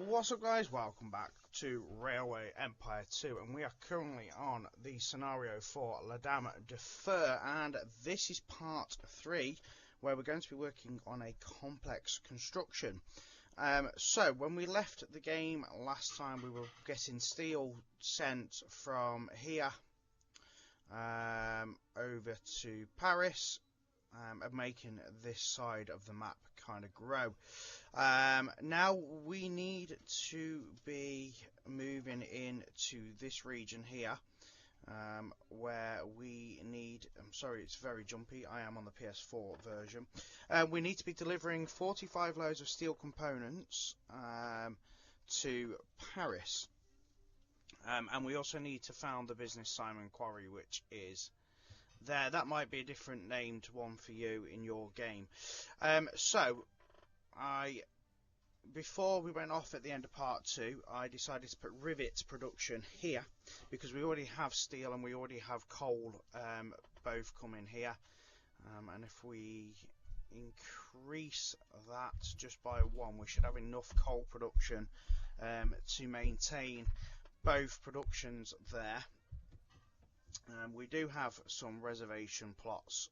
What's up, guys? Welcome back to Railway Empire 2, and we are currently on the scenario for La Dame de Fer, and this is part 3, where we're going to be working on a complex construction. So when we left the game last time, we were getting steel sent from here over to Paris, and making this side of the map kind of grow. Now we need to be moving into this region here, where we need, I'm sorry, it's very jumpy, I am on the PS4 version. We need to be delivering 45 loads of steel components to Paris. And we also need to found the business Simon Quarry, which is there. That might be a different named one for you in your game. Before we went off at the end of part 2, I decided to put rivet production here, because we already have steel and we already have coal, both coming here. And if we increase that just by 1, we should have enough coal production to maintain both productions there. We do have some reservation plots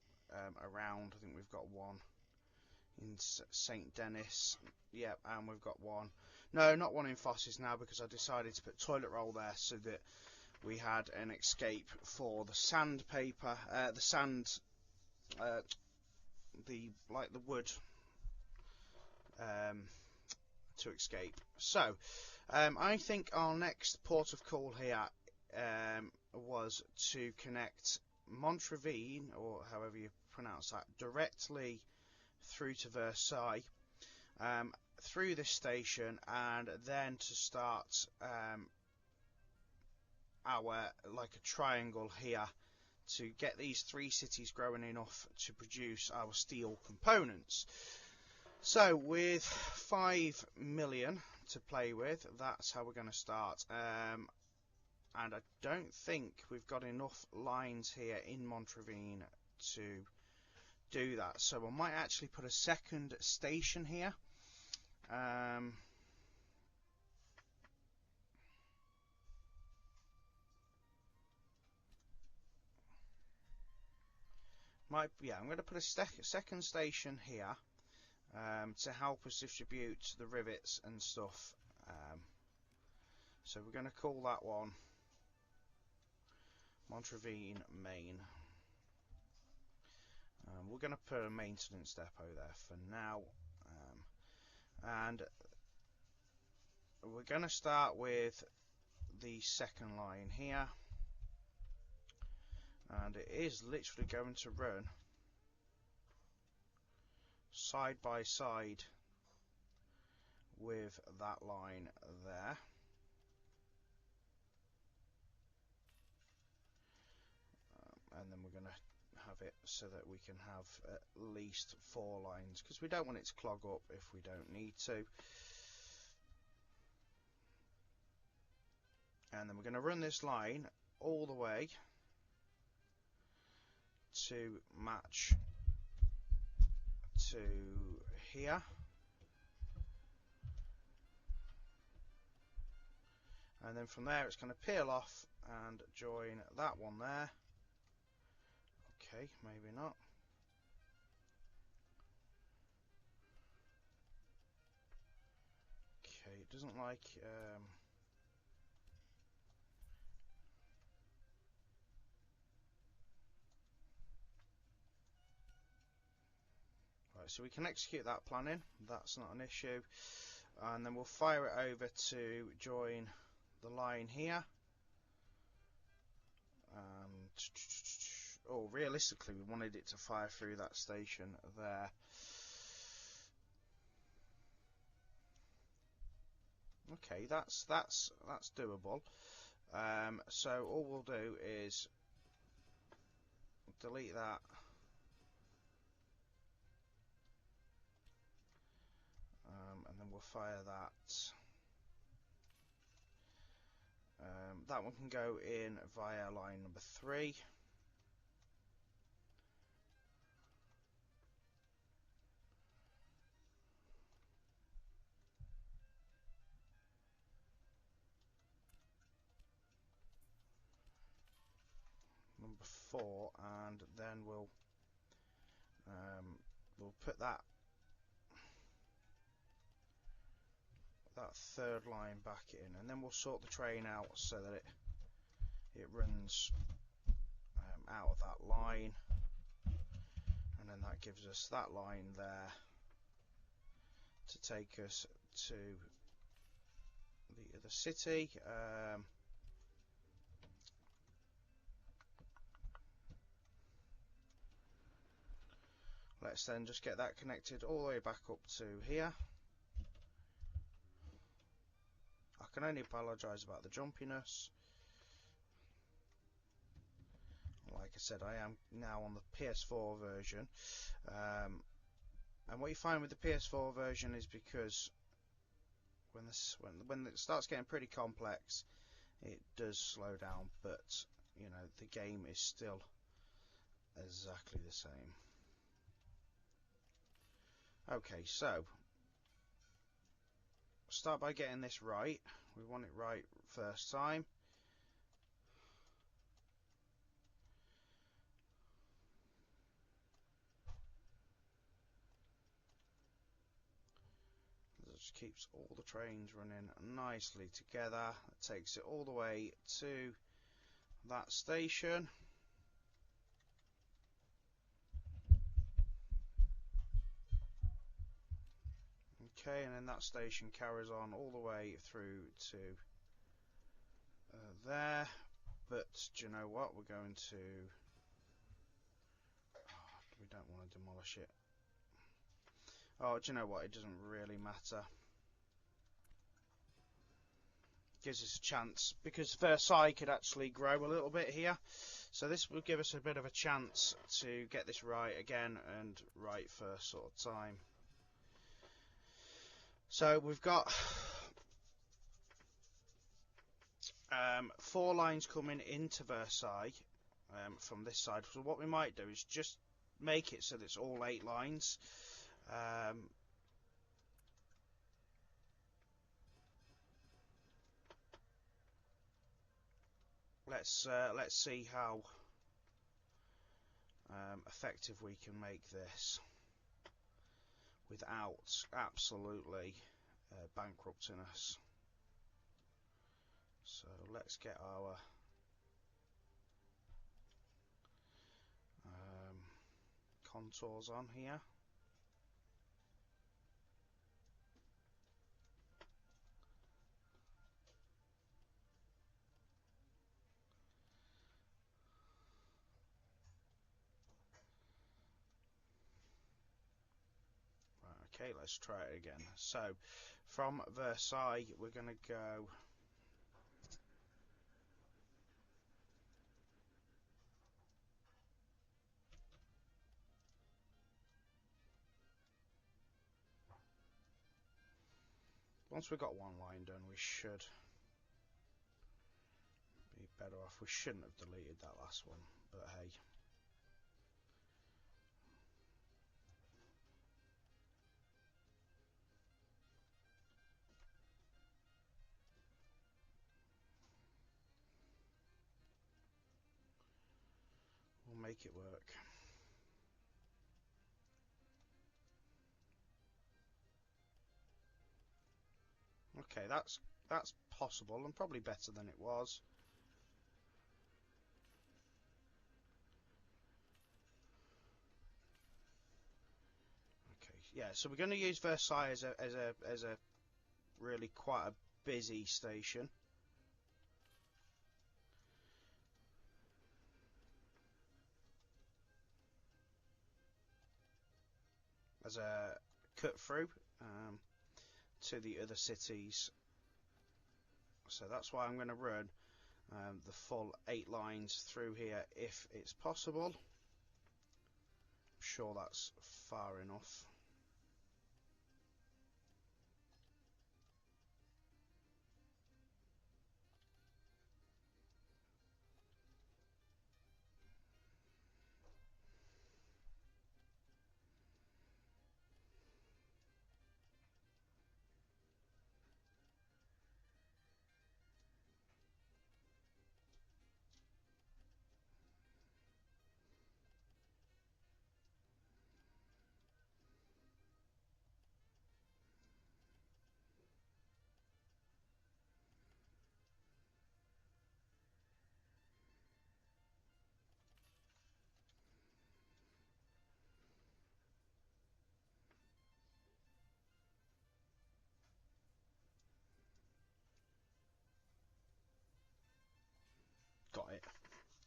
around. I think we've got one in St Denis, yep, and we've got one, no, not one in Fosses now, because I decided to put toilet roll there so that we had an escape for the sandpaper, the sand, the wood to escape. So I think our next port of call here was to connect Montreville, or however you pronounce that, directly through to Versailles, through this station, and then to start our a triangle here to get these 3 cities growing enough to produce our steel components. So with 5 million to play with, that's how we're going to start. And I don't think we've got enough lines here in Montreville to do that, so I might actually put a second station here. I'm going to put a second station here to help us distribute the rivets and stuff. So we're going to call that one Montreville Main. We're going to put a maintenance depot there for now, and we're going to start with the second line here, and it is literally going to run side by side with that line there. And then we're going to have it so that we can have at least 4 lines, because we don't want it to clog up if we don't need to. And then we're going to run this line all the way to match to here, and then from there it's going to peel off and join that one there. Okay, maybe not. Okay, it doesn't like right, so we can execute that planning, that's not an issue, and then we'll fire it over to join the line here. Oh, realistically we wanted it to fire through that station there. Okay, that's doable. So all we'll do is delete that, and then we'll fire that. That one can go in via line number 3. PS4, and then we'll put that third line back in, and then we'll sort the train out so that it runs out of that line, and then that gives us that line there to take us to the other city. Let's then just get that connected all the way back up to here. I can only apologise about the jumpiness. Like I said, I am now on the PS4 version, and what you find with the PS4 version is, because when it starts getting pretty complex, it does slow down, but you know, the game is still exactly the same. Okay, so start by getting this right. We want it right first time. It just keeps all the trains running nicely together. It takes it all the way to that station. Okay, and then that station carries on all the way through to there. But do you know what? We're going to... we don't want to demolish it. Oh, do you know what? It doesn't really matter. Gives us a chance, because Versailles could actually grow a little bit here. So this will give us a bit of a chance to get this right again, and right first sort of time. So we've got 4 lines coming into Versailles from this side. So what we might do is just make it so that it's all 8 lines. Let's see how effective we can make this without absolutely bankrupting us. So let's get our contours on here. Okay, let's try it again. So from Versailles we're going to go once we've got one line done, we should be better off. We shouldn't have deleted that last one, but hey. We'll make it work. Okay, that's possible, and probably better than it was. Okay, yeah. So we're going to use Versailles as a really quite a busy station. As a cut through to the other cities. So that's why I'm going to run the full 8 lines through here if it's possible. I'm sure that's far enough.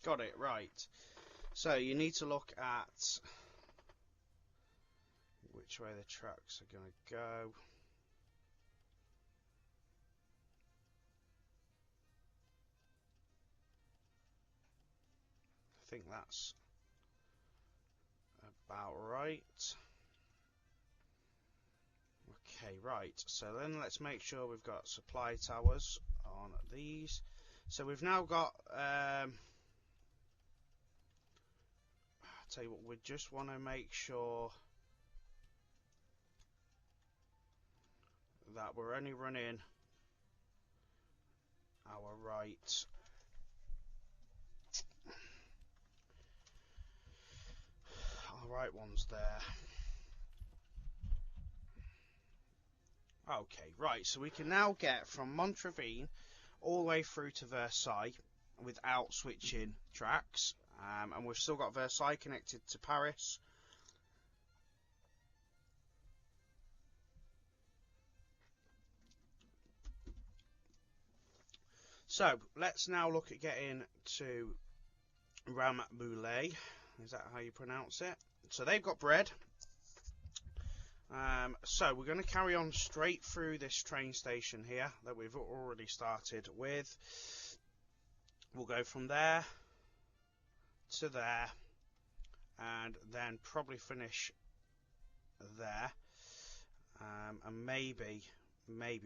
Got it, right. So you need to look at which way the tracks are going to go. I think that's about right. Okay, right, so then let's make sure we've got supply towers on these. So we've now got, I'll tell you what, we just want to make sure that we're only running our right ones there. Okay, right, so we can now get from Montreville all the way through to Versailles without switching tracks, and we've still got Versailles connected to Paris. So let's now look at getting to Rambouillet. Is that how you pronounce it? So they've got bread. So we're going to carry on straight through this train station here that we've already started with. We'll go from there to there and then probably finish there, and maybe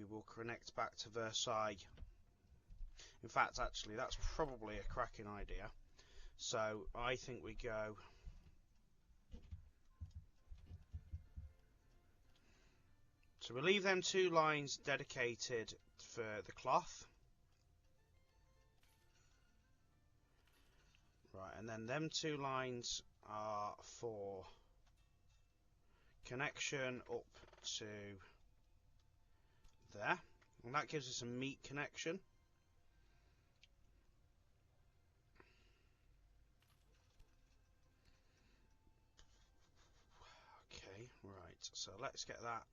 we'll connect back to Versailles. In fact, actually, that's probably a cracking idea. So I think we go so we'll leave them 2 lines dedicated for the cloth. Right, and then them 2 lines are for connection up to there, and that gives us a meat connection. Okay, right, so let's get that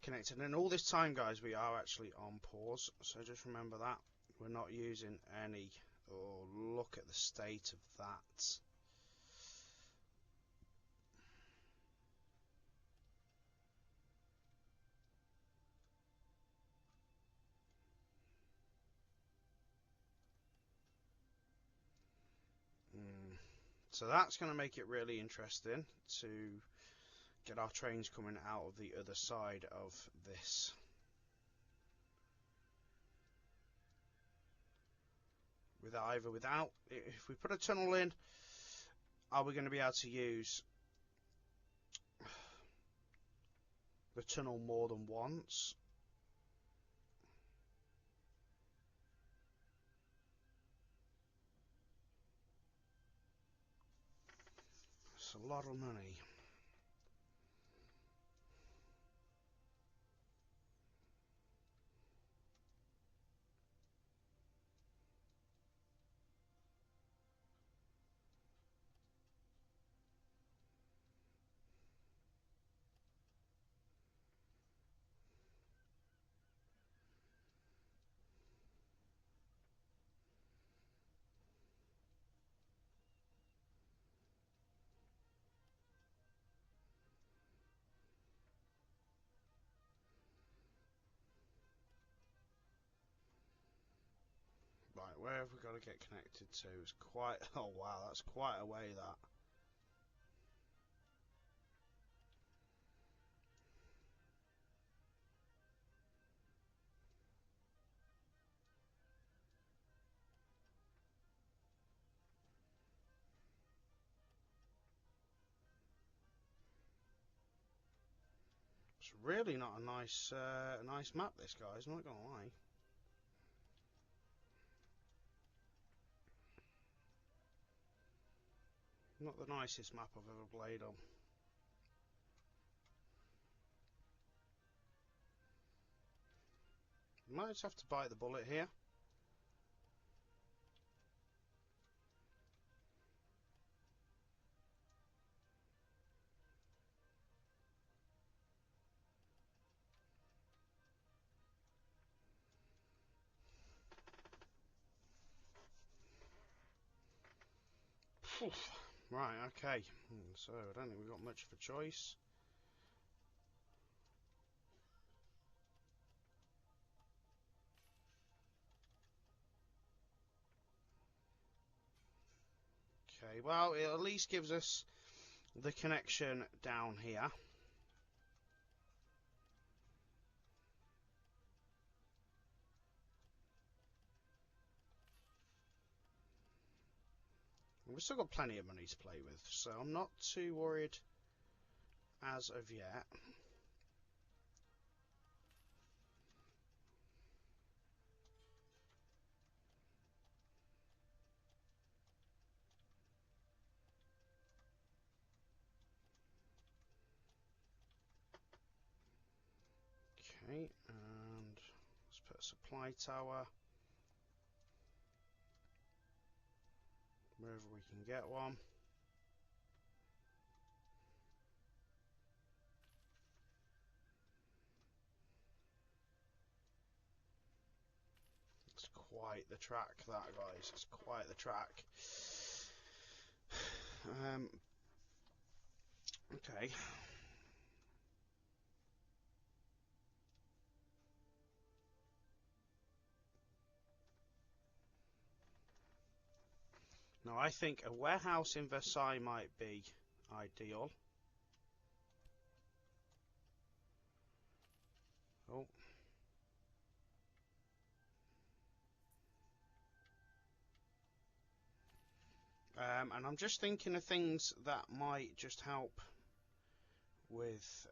connected. And all this time, guys, we are actually on pause, so just remember that we're not using any. Or look at the state of that. So that's going to make it really interesting to get our trains coming out of the other side of this. Without, if we put a tunnel in, are we going to be able to use the tunnel more than once? It's a lot of money. Right, where have we got to get connected to? It's quite, oh wow, that's quite a way, that. It's really not a nice map, this, guys, I'm not gonna lie. Not the nicest map I've ever played on. Might just have to bite the bullet here. Oof. Right, okay. So I don't think we've got much of a choice. Okay, well, it at least gives us the connection down here. We've still got plenty of money to play with, so I'm not too worried as of yet. Okay, and let's put a supply tower wherever we can get one. It's quite the track, that, guys. It's quite the track. Okay. Now, I think a warehouse in Versailles might be ideal. Oh. And I'm just thinking of things that might just help with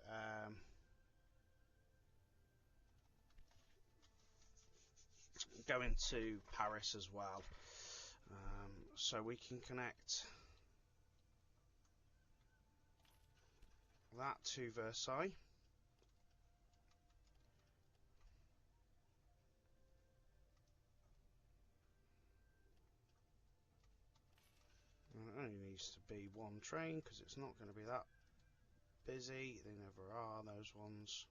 going to Paris as well. So we can connect that to Versailles. It only needs to be one train because it's not going to be that busy. They never are, those ones.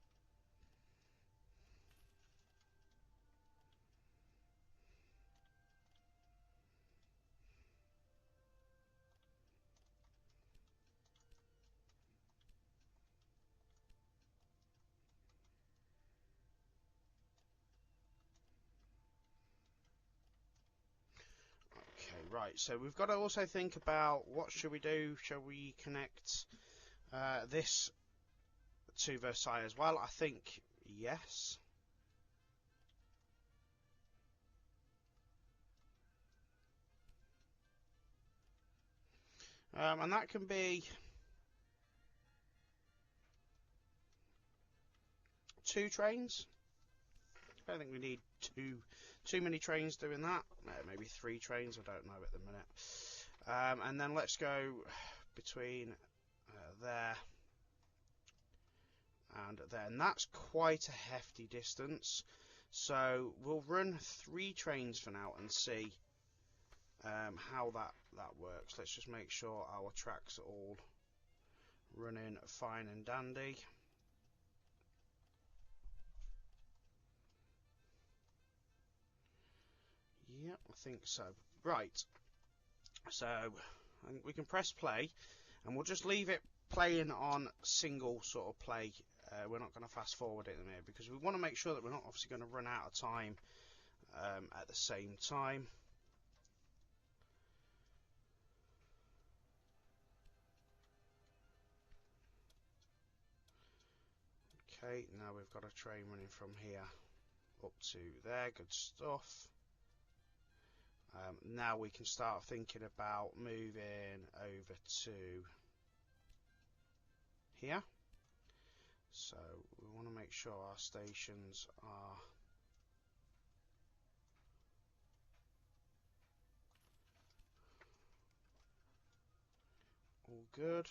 Okay, right, so we've got to also think about what should we do. Shall we connect this to Versailles as well? I think yes. And that can be 2 trains. I don't think we need too many trains doing that. Maybe 3 trains, I don't know at the minute. And then let's go between there and there, and that's quite a hefty distance. So we'll run 3 trains for now and see how that works. Let's just make sure our tracks are all running fine and dandy. Yep, I think so. Right, so I think we can press play, and we'll just leave it playing on single sort of play. We're not going to fast forward it in a minute because we want to make sure that we're not obviously going to run out of time at the same time. Okay, now we've got a train running from here up to there. Good stuff. Now we can start thinking about moving over to here. So we want to make sure our stations are all good.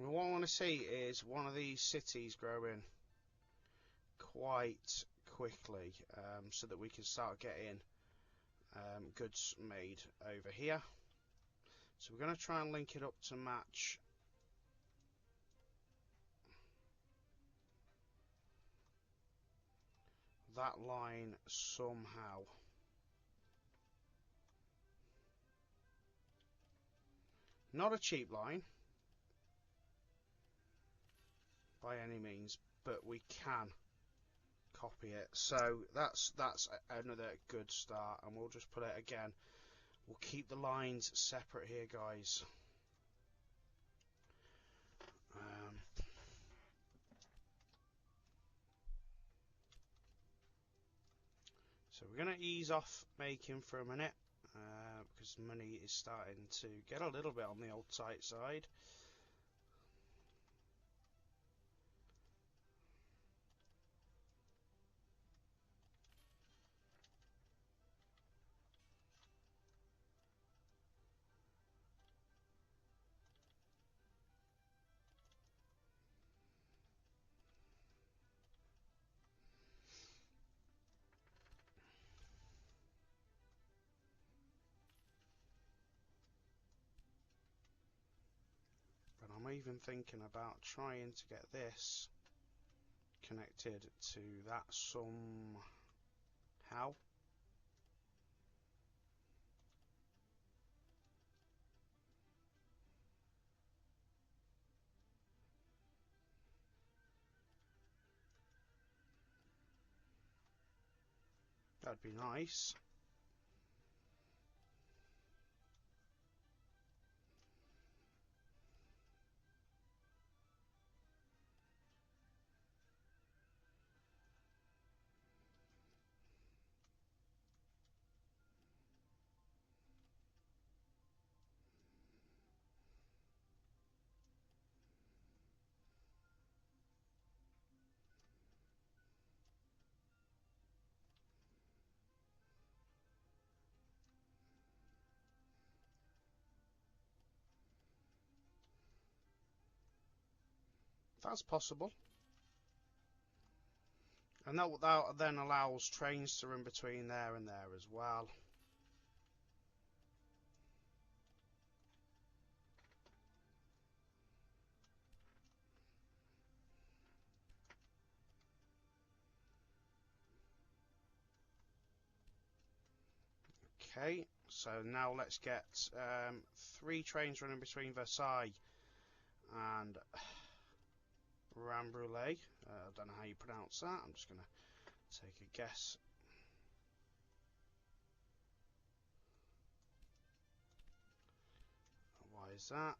What I want to see is one of these cities growing quite quickly, so that we can start getting goods made over here. So we're going to try and link it up to match that line somehow. Not a cheap line by any means, but we can copy it. So that's another good start, and we'll just put it again. We'll keep the lines separate here, guys. So we're going to ease off making for a minute, because money is starting to get a little bit on the old tight side. But I'm even thinking about trying to get this connected to that somehow. That'd be nice. That's possible. And that then allows trains to run between there and there as well. Okay, so now let's get 3 trains running between Versailles and Rambouillet. I don't know how you pronounce that. I'm just going to take a guess. Why is that?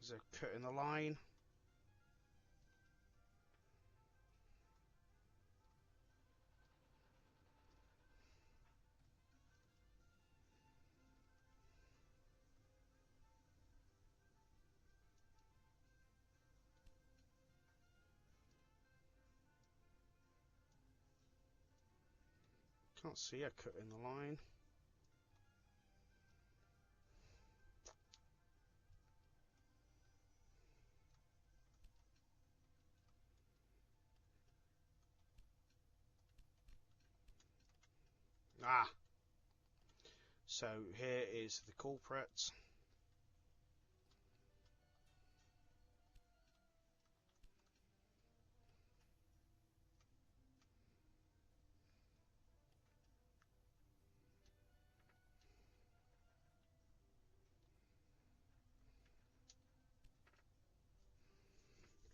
Is there a cut in the line? Can't see a cut in the line. Ah! So here is the culprit.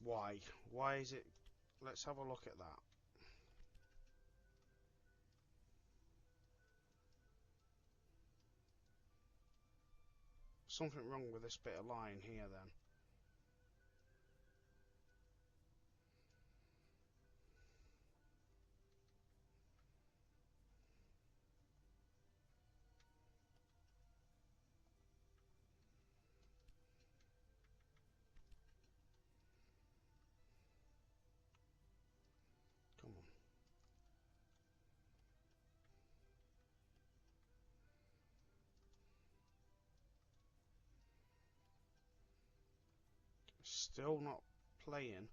Why? Why is it? Let's have a look at that. Something wrong with this bit of line here then. Come on. Still not playing.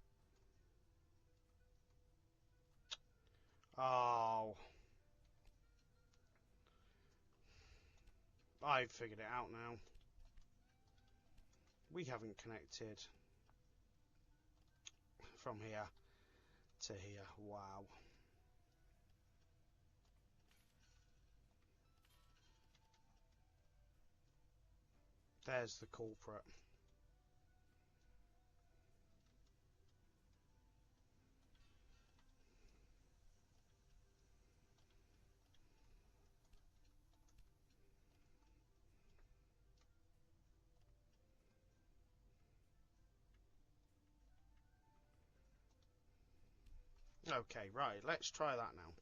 Oh. I've figured it out now. We haven't connected from here. to here. Wow. There's the culprit. Okay, right, let's try that now.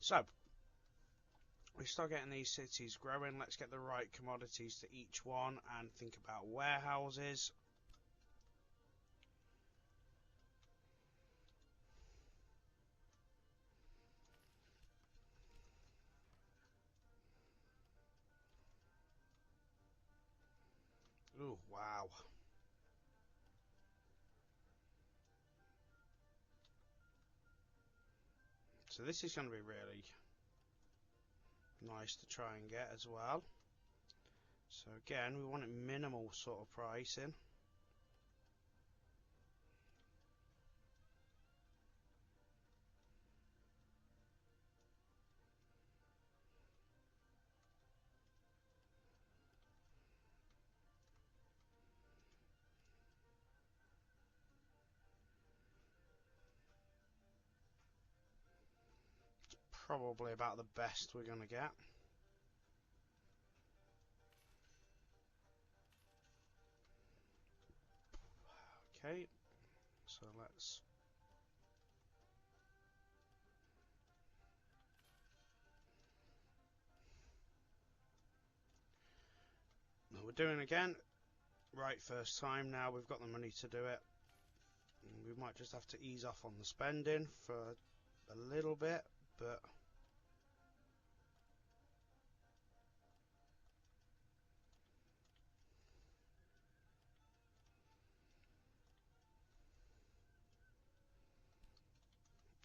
So, we start getting these cities growing. Let's get the right commodities to each one and think about warehouses. Ooh, wow. So this is going to be really nice to try and get as well. So again, we want it minimal sort of pricing. It's probably about the best we're going to get. Okay, so let's we're doing again. Right, first time now, we've got the money to do it. We might just have to ease off on the spending for a little bit, but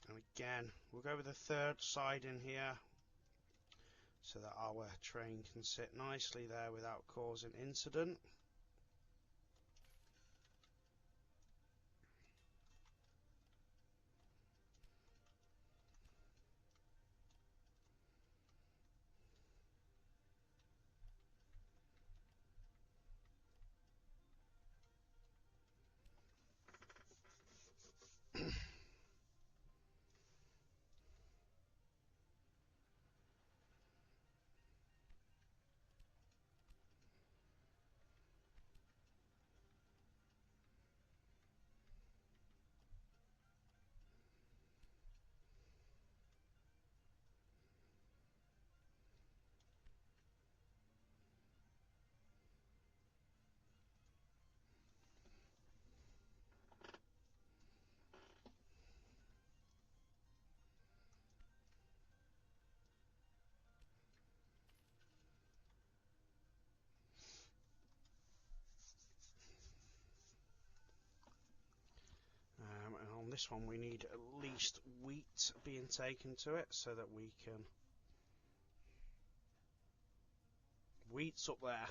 and again, we'll go with the third side in here so that our train can sit nicely there without causing incident. And on this one we need at least wheat being taken to it so that we can... Wheat's up there.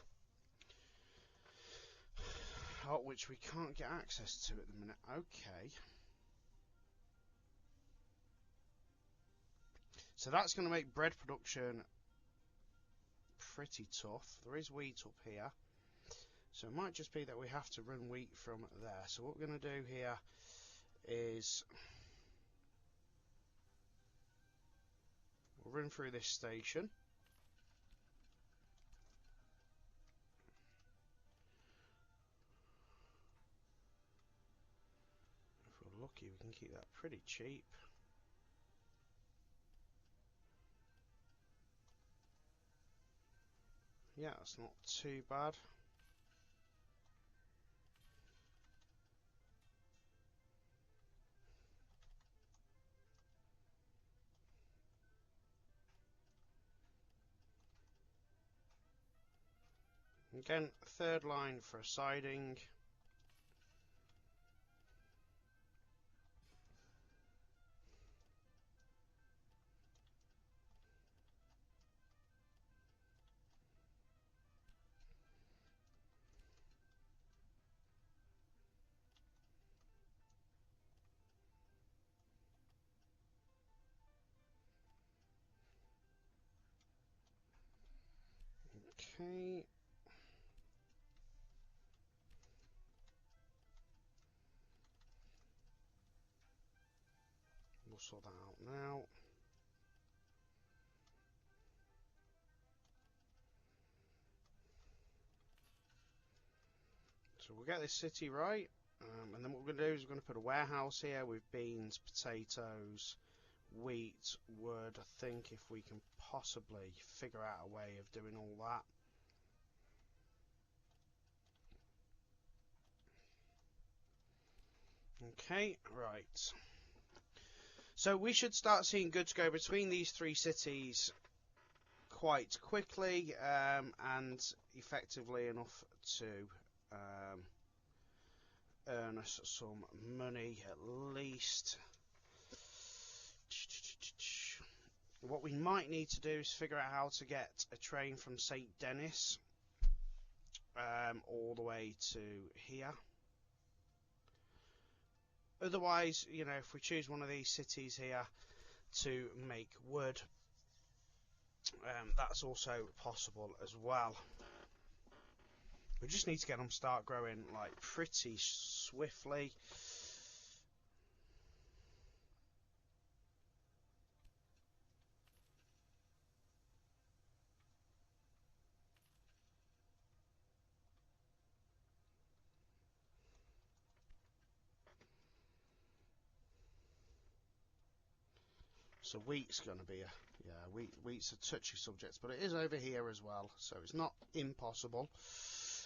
Oh, which we can't get access to at the minute. Okay. So that's going to make bread production pretty tough. There is wheat up here. So it might just be that we have to run wheat from there. So what we're going to do here is we'll run through this station. If we're lucky, we can keep that pretty cheap. Yeah, it's not too bad. Again, third line for a siding. Okay. We'll sort that out now. So we'll get this city right, and then what we're going to do is we're going to put a warehouse here with beans, potatoes, wheat, wood. I think if we can possibly figure out a way of doing all that. Okay, right. So we should start seeing goods go between these three cities quite quickly, and effectively enough to earn us some money at least. What we might need to do is figure out how to get a train from St. Denis all the way to here. Otherwise, you know, if we choose one of these cities here to make wood, that's also possible as well. We just need to get them start growing like pretty swiftly. So wheat's going to be wheat's a touchy subject, but it is over here as well, so it's not impossible.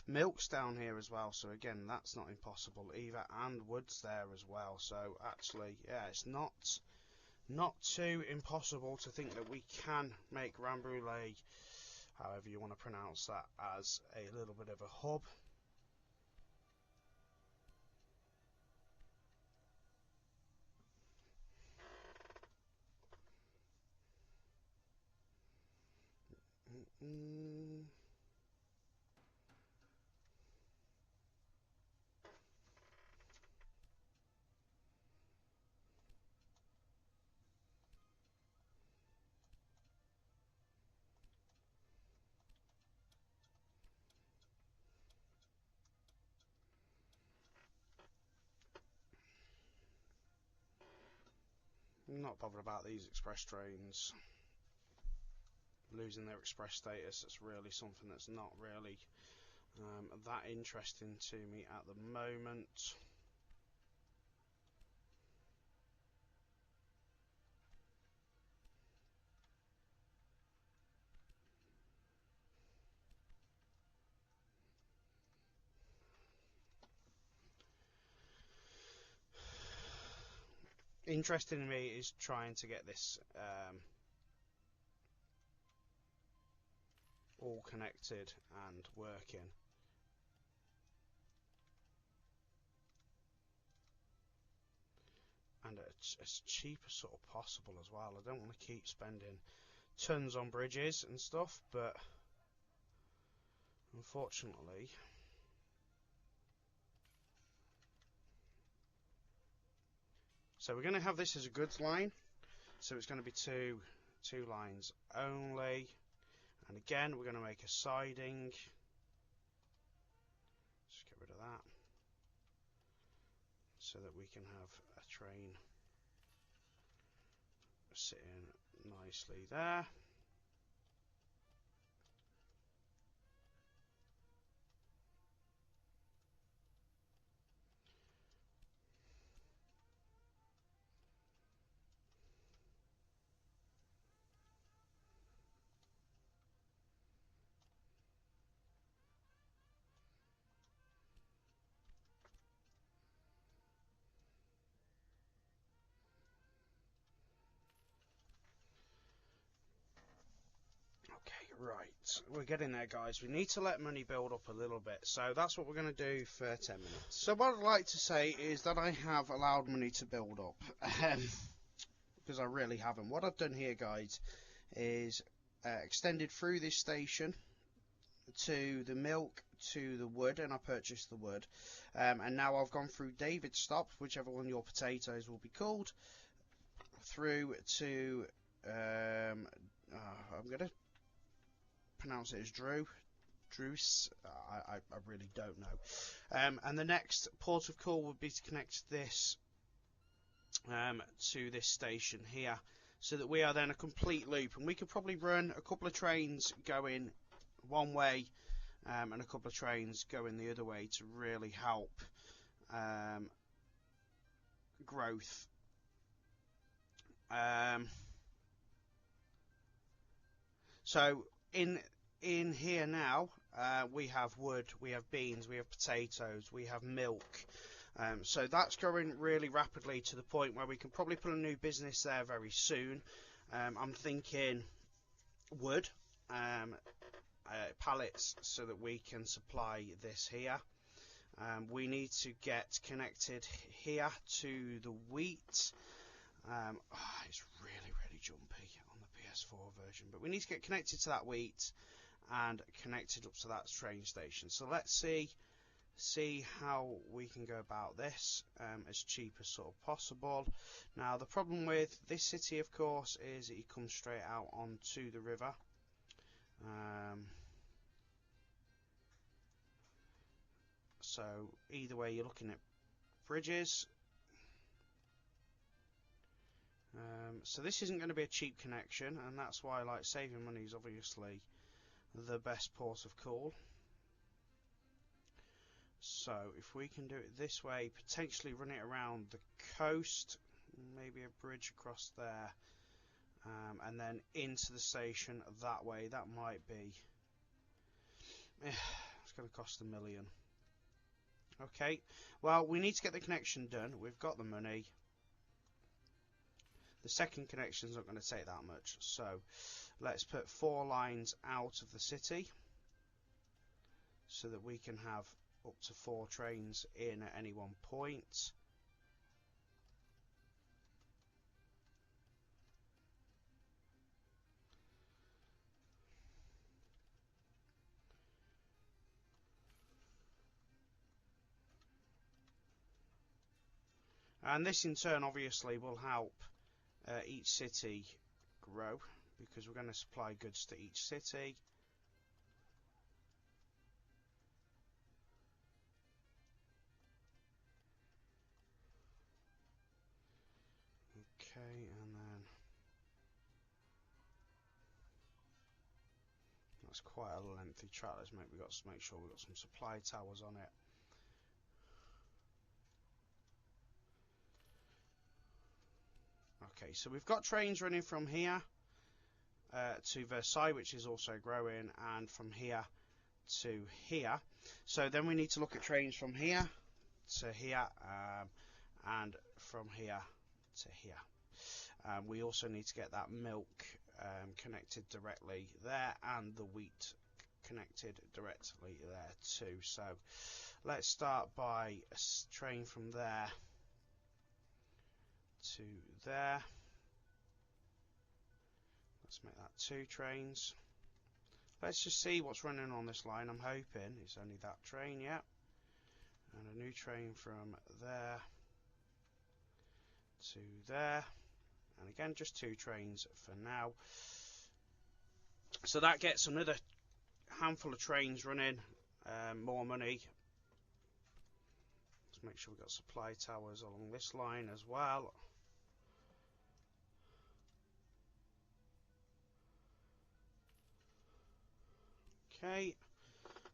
Milk's down here as well, so again, that's not impossible either, and wood's there as well. So actually, yeah, it's not too impossible to think that we can make Rambouillet, however you want to pronounce that, as a little bit of a hub. I'm not bothered about these express trains losing their express status. It's really something that's not really that interesting to me at the moment. Interesting to me is trying to get this all connected and working. And as cheap as sort of possible as well. I don't want to keep spending tons on bridges and stuff, but unfortunately, so we're going to have this as a goods line, so it's going to be two lines only, and again we're going to make a siding. Just get rid of that. so that we can have a train sitting nicely there. Right, we're getting there, guys. We need to let money build up a little bit, so that's what we're going to do for 10 minutes. So what I'd like to say is that I have allowed money to build up, because I really haven't. What I've done here, guys, is extended through this station to the milk, to the wood, and I purchased the wood, and now I've gone through David Stop, whichever one your potatoes will be called, through to I'm going to pronounce it as Druce. I really don't know. And the next port of call would be to connect this to this station here, so that we are then a complete loop, and we could probably run a couple of trains going one way and a couple of trains going the other way to really help growth. So in here now, we have wood, we have beans, we have potatoes, we have milk. So that's growing really rapidly to the point where we can probably put a new business there very soon. I'm thinking wood, pallets, so that we can supply this here. We need to get connected here to the wheat. It's really jumpy on the PS4 version, but we need to get connected to that wheat and connected up to that train station. So let's see how we can go about this as cheap as sort of possible. Now the problem with this city, of course, is that you come straight out onto the river. So either way, you're looking at bridges. So this isn't going to be a cheap connection, and that's why, like, saving money is obviously the best port of call. So if we can do it this way, potentially run it around the coast, maybe a bridge across there, and then into the station that way, that might be it's going to cost $1 million. Okay, well, we need to get the connection done. We've got the money. The second connection's not going to take that much, so let's put 4 lines out of the city so that we can have up to 4 trains in at any one point. And this in turn obviously will help each city grow, because we're going to supply goods to each city. Okay, and then that's quite a lengthy track. Let's make sure we've got some supply towers on it. Okay, so we've got trains running from here to Versailles, which is also growing, and from here to here. So then we need to look at trains from here to here, and from here to here. We also need to get that milk connected directly there, and the wheat connected directly there too. So let's start by a train from there to there. Let's make that 2 trains. Let's just see what's running on this line. I'm hoping it's only that train, yeah. And a new train from there to there. And again, just 2 trains for now. So that gets another handful of trains running, more money. Let's make sure we've got supply towers along this line as well. Okay,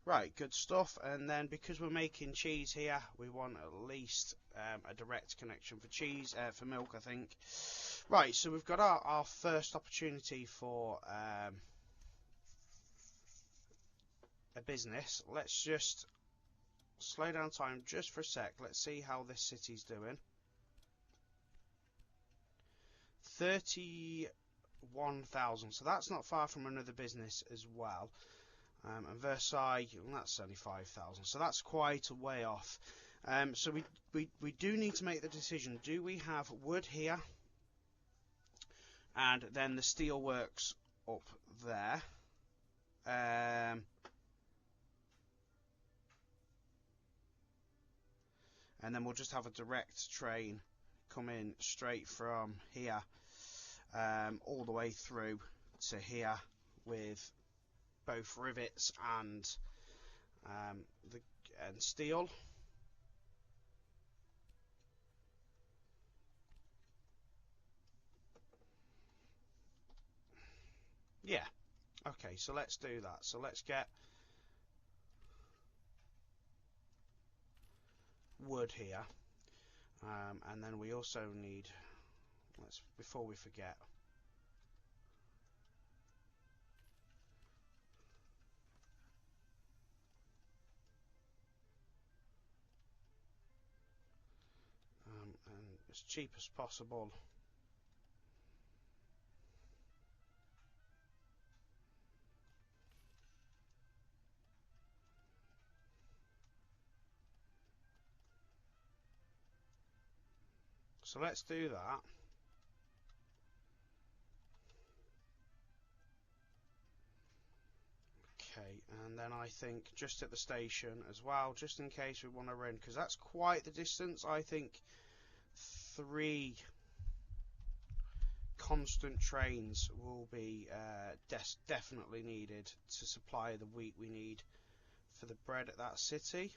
right, good stuff. And then because we're making cheese here, we want at least a direct connection for cheese, for milk, I think. Right, so we've got our first opportunity for a business. Let's just slow down time just for a sec. Let's see how this city's doing. 31,000, so that's not far from another business as well. And Versailles, well, that's only 5,000, so that's quite a way off. So we do need to make the decision. Do we have wood here and then the steel works up there? And then we'll just have a direct train come in straight from here all the way through to here with both rivets and steel. Yeah, okay, so let's do that. So let's get wood here, and then we also need, before we forget, and as cheap as possible, so let's do that. Okay, and then I think just at the station as well, just in case we want to run, because that's quite the distance. I think 3 constant trains will be definitely needed to supply the wheat we need for the bread at that city.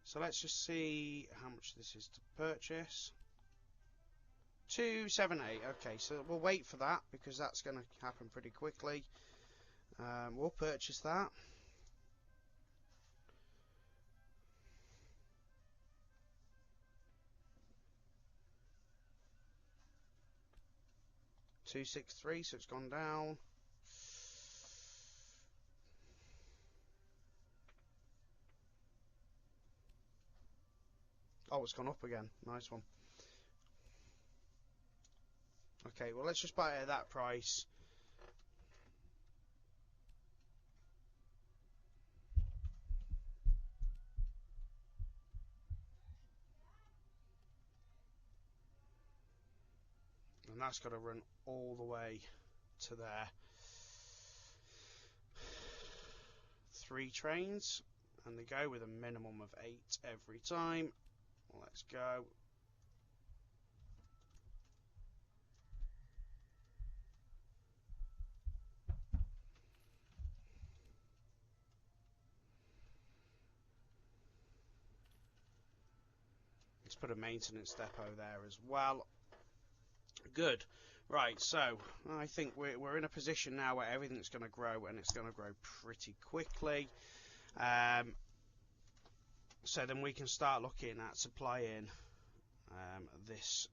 So let's just see how much this is to purchase. 278. Okay, so we'll wait for that because that's going to happen pretty quickly. We'll purchase that. $263, so it's gone down. Oh, it's gone up again. Nice one. Okay, well, let's just buy it at that price. And that's got to run all the way to there. 3 trains, and they go with a minimum of 8 every time. Let's go. Let's put a maintenance depot there as well. Good. Right, so I think we're in a position now where everything's going to grow, and it's going to grow pretty quickly. So then we can start looking at supplying this.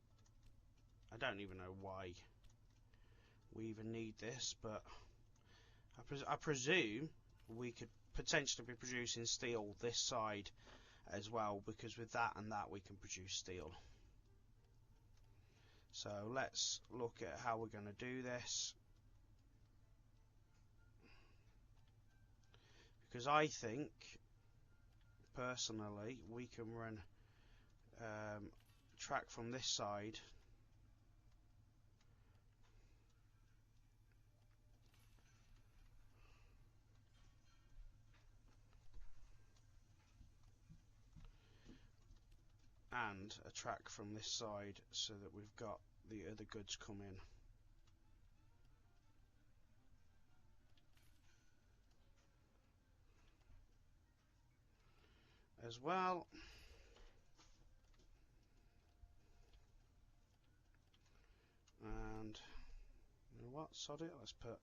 I don't even know why we even need this, but I presume we could potentially be producing steel this side as well, because with that and that we can produce steel. So let's look at how we're going to do this, because I think personally we can run track from this side and a track from this side, so that we've got the other goods come in. as well. And you know what, sod it, let's put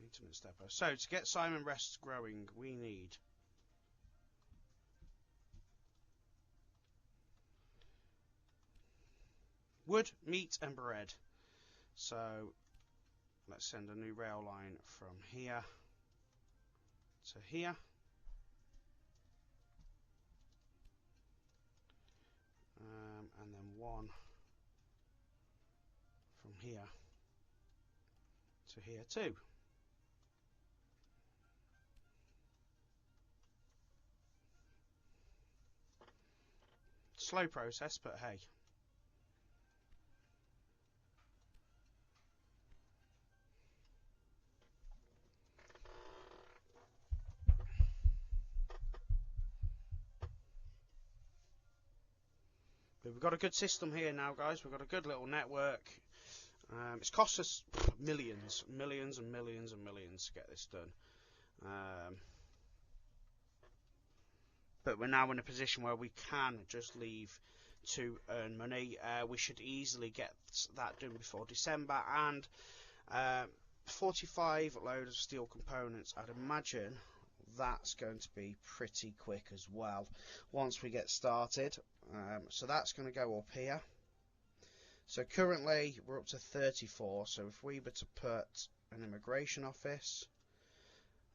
maintenance depot. So to get Simon Rest growing, we need wood, meat and bread. So let's send a new rail line from here to here. And then one from here to here too. Slow process, but hey. But we've got a good system here now, guys. We've got a good little network. It's cost us millions and millions and millions to get this done. But we're now in a position where we can just leave to earn money. We should easily get that done before December, and 45 loads of steel components, I'd imagine that's going to be pretty quick as well once we get started. So that's going to go up here. So currently we're up to 34, so if we were to put an immigration office,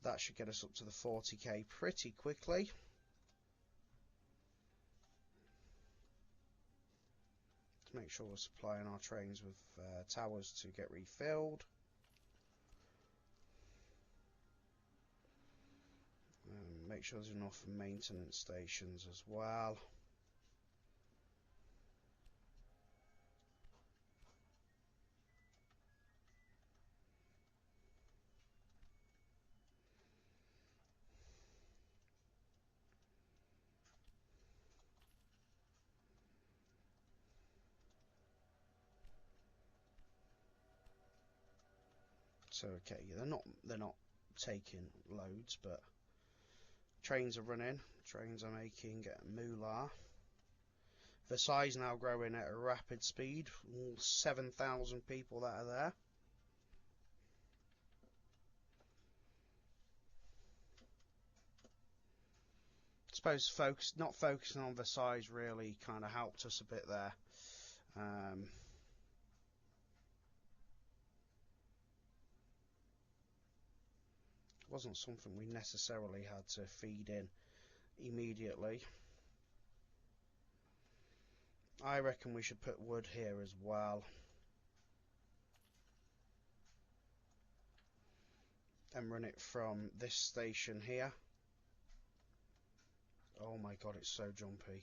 that should get us up to the 40k pretty quickly. To make sure we're supplying our trains with towers to get refilled. Make sure there's enough maintenance stations as well. So okay, they're not taking loads, but trains are running. Trains are making moolah. Versailles now growing at a rapid speed. All 7,000 people that are there. I suppose not focusing on Versailles really kind of helped us a bit there. Wasn't something we necessarily had to feed in immediately. I reckon we should put wood here as well. And run it from this station here. Oh my god, it's so jumpy.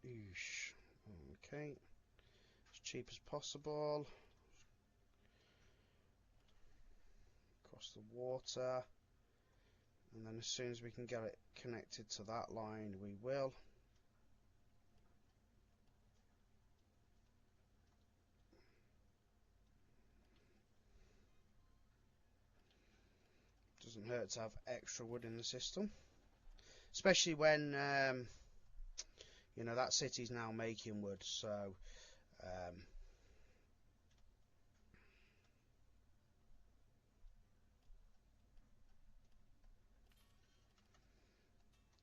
Eesh. Okay, as cheap as possible. Across the water, and then as soon as we can get it connected to that line, we will. Doesn't hurt to have extra wood in the system, especially when you know, that city's now making wood, so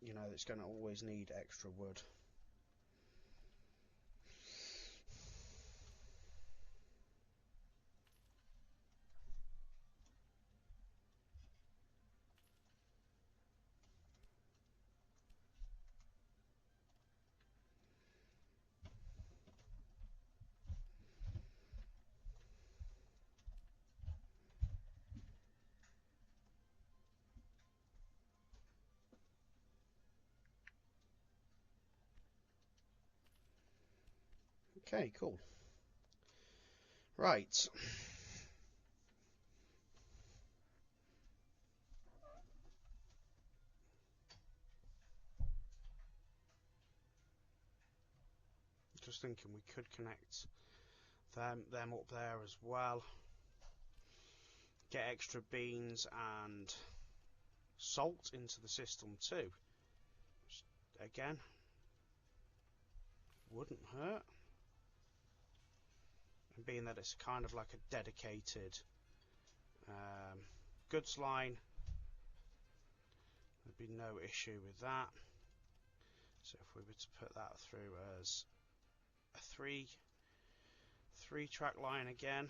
you know, it's going to always need extra wood. Okay, cool. Right. just thinking we could connect them up there as well. Get extra beans and salt into the system too. Which, again, wouldn't hurt. And being that it's kind of like a dedicated goods line, there'd be no issue with that. So if we were to put that through as a three track line again,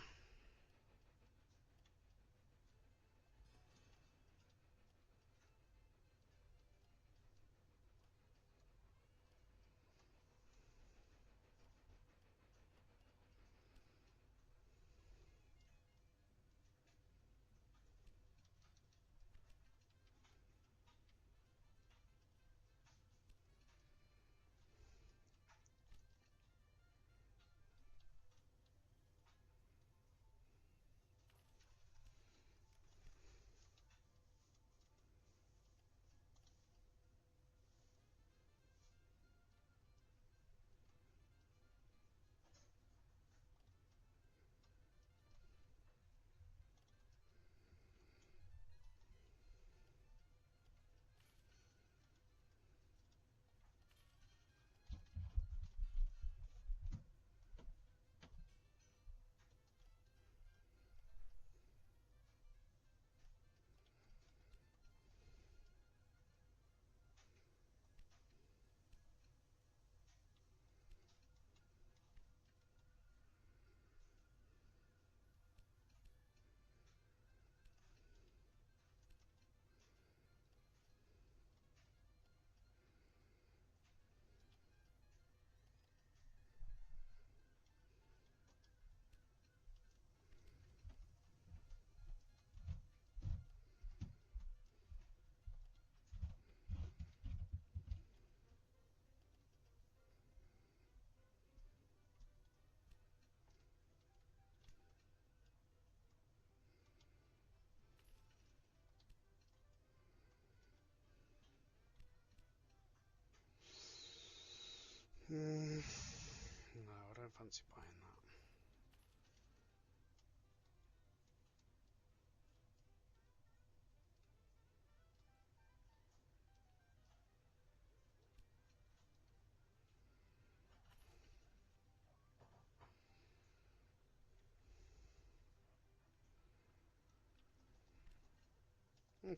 no, I don't fancy buying that.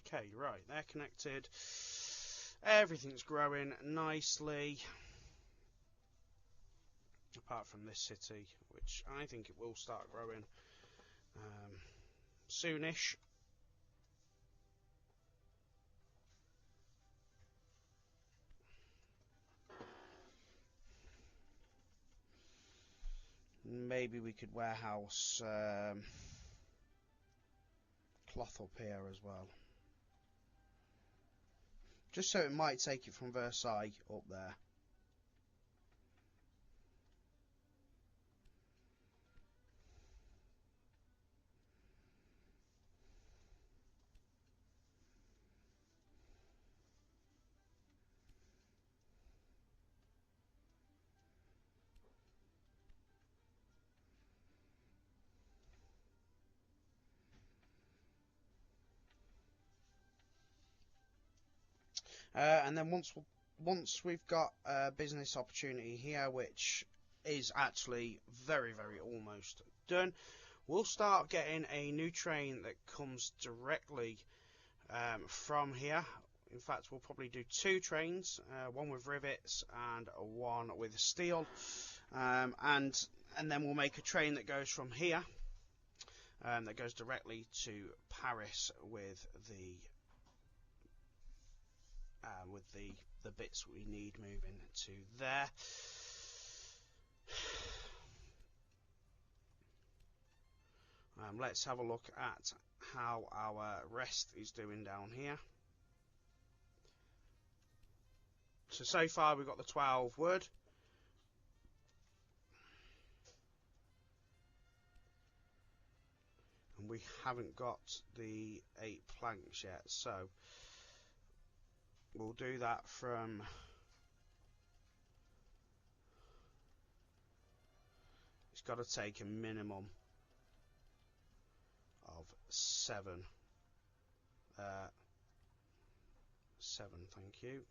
Okay, right, they're connected. Everything's growing nicely. Apart from this city, which I think it will start growing soonish. Maybe we could warehouse cloth up here as well. Just so it might take it from Versailles up there. And then once we've got a business opportunity here, which is actually very almost done, we'll start getting a new train that comes directly from here. In fact, we'll probably do two trains, one with rivets and one with steel, and then we'll make a train that goes from here, that goes directly to Paris with the bits we need moving to there. Let's have a look at how our rest is doing down here. So far we've got the 12 wood. And we haven't got the 8 planks yet, so we'll do that from it's got to take a minimum of 7. 7, thank you.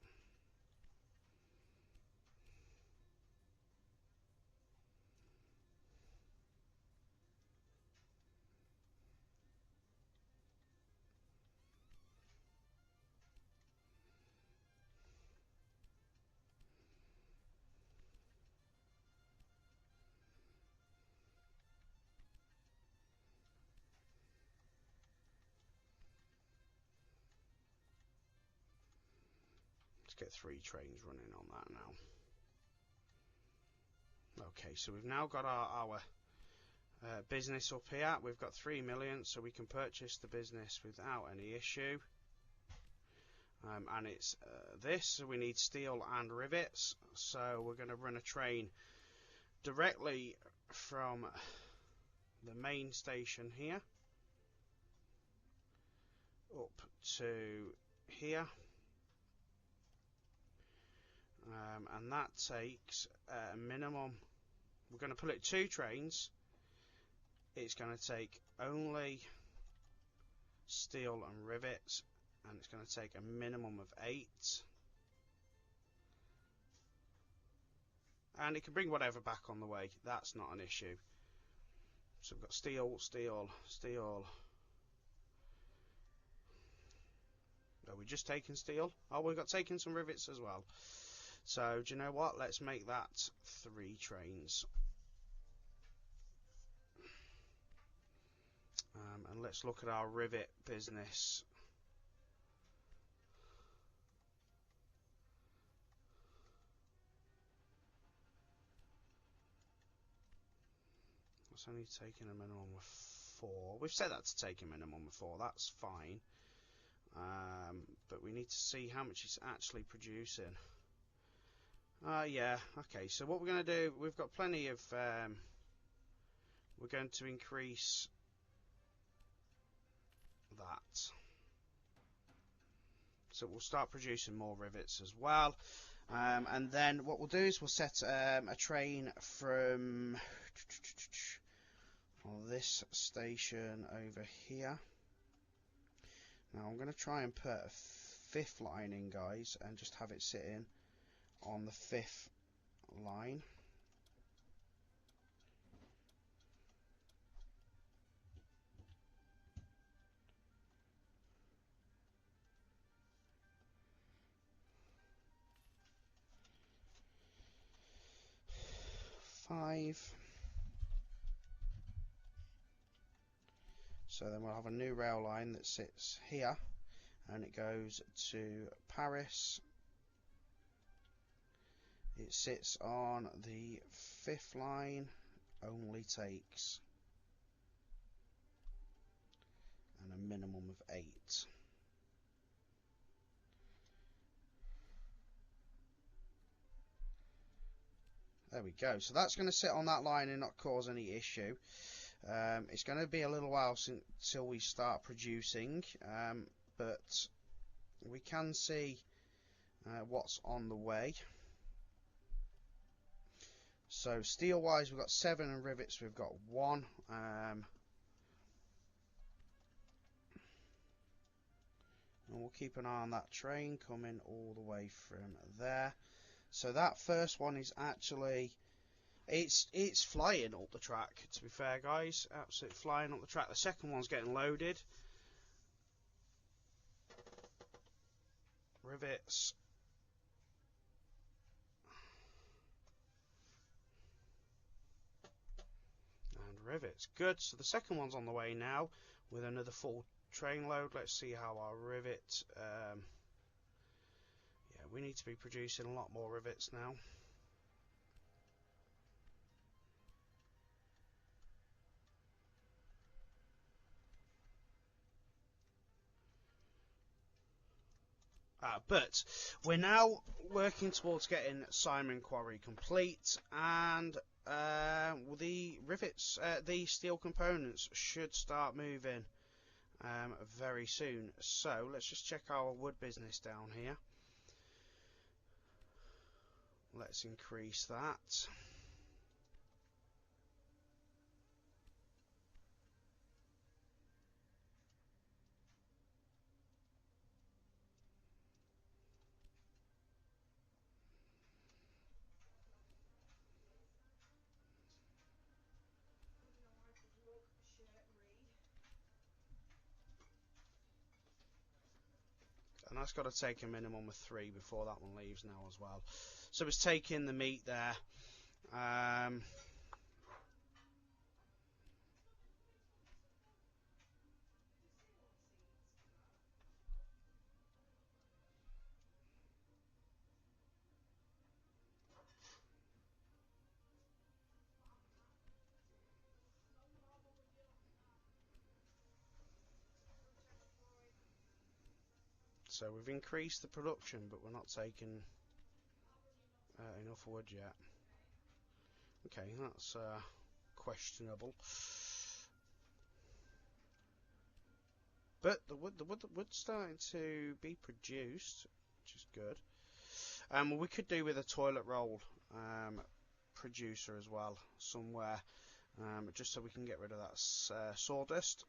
Let's get 3 trains running on that now. Okay, so we've now got our business up here. We've got 3 million, so we can purchase the business without any issue. And it's this, so we need steel and rivets. So we're going to run a train directly from the main station here up to here. And that takes a minimum, we're going to put it 2 trains. It's going to take only steel and rivets, and it's going to take a minimum of 8. And it can bring whatever back on the way, that's not an issue. So we've got steel, steel, steel. Are we just taking steel? Oh, we've got taking some rivets as well. So, do you know what? Let's make that 3 trains. And let's look at our rivet business. It's only taking a minimum of 4. We've set that to take a minimum of 4. That's fine. But we need to see how much it's actually producing. Yeah, okay, so what we're going to do, we've got plenty of, we're going to increase that. So we'll start producing more rivets as well. And then what we'll do is we'll set a train from this station over here. Now I'm going to try and put a 5th line in, guys, and just have it sitting on the 5th line. So then we'll have a new rail line that sits here, and it goes to Paris. It sits on the 5th line, only takes and a minimum of 8. There we go. So that's going to sit on that line and not cause any issue. It's going to be a little while until we start producing, but we can see what's on the way. So steel wise, we've got 7, and rivets we've got 1. And we'll keep an eye on that train coming all the way from there. So that first one is actually, it's flying up the track, to be fair, guys. Absolutely flying up the track. The second one's getting loaded. Rivets. And rivets. Good. So the second one's on the way now with another full train load. Let's see how our rivet... yeah, we need to be producing a lot more rivets now. But we're now working towards getting Simon Quarry complete, and the rivets, the steel components should start moving very soon. So let's just check our wood business down here. Let's increase that. and that's got to take a minimum of 3 before that one leaves now as well. So it's taking the meat there. So we've increased the production, but we're not taking enough wood yet. Okay, that's questionable. But the wood's starting to be produced, which is good. We could do with a toilet roll producer as well somewhere, just so we can get rid of that sawdust.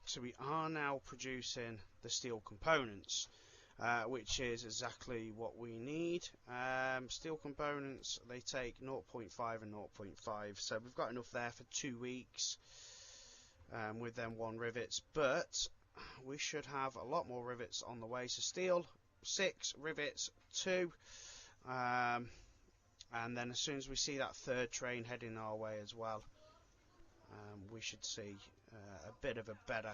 So we are now producing the steel components, which is exactly what we need. Steel components, they take 0.5 and 0.5, so we've got enough there for 2 weeks with them 1 rivets, but we should have a lot more rivets on the way. So steel 6, rivets 2, and then as soon as we see that 3rd train heading our way as well, we should see a bit of a better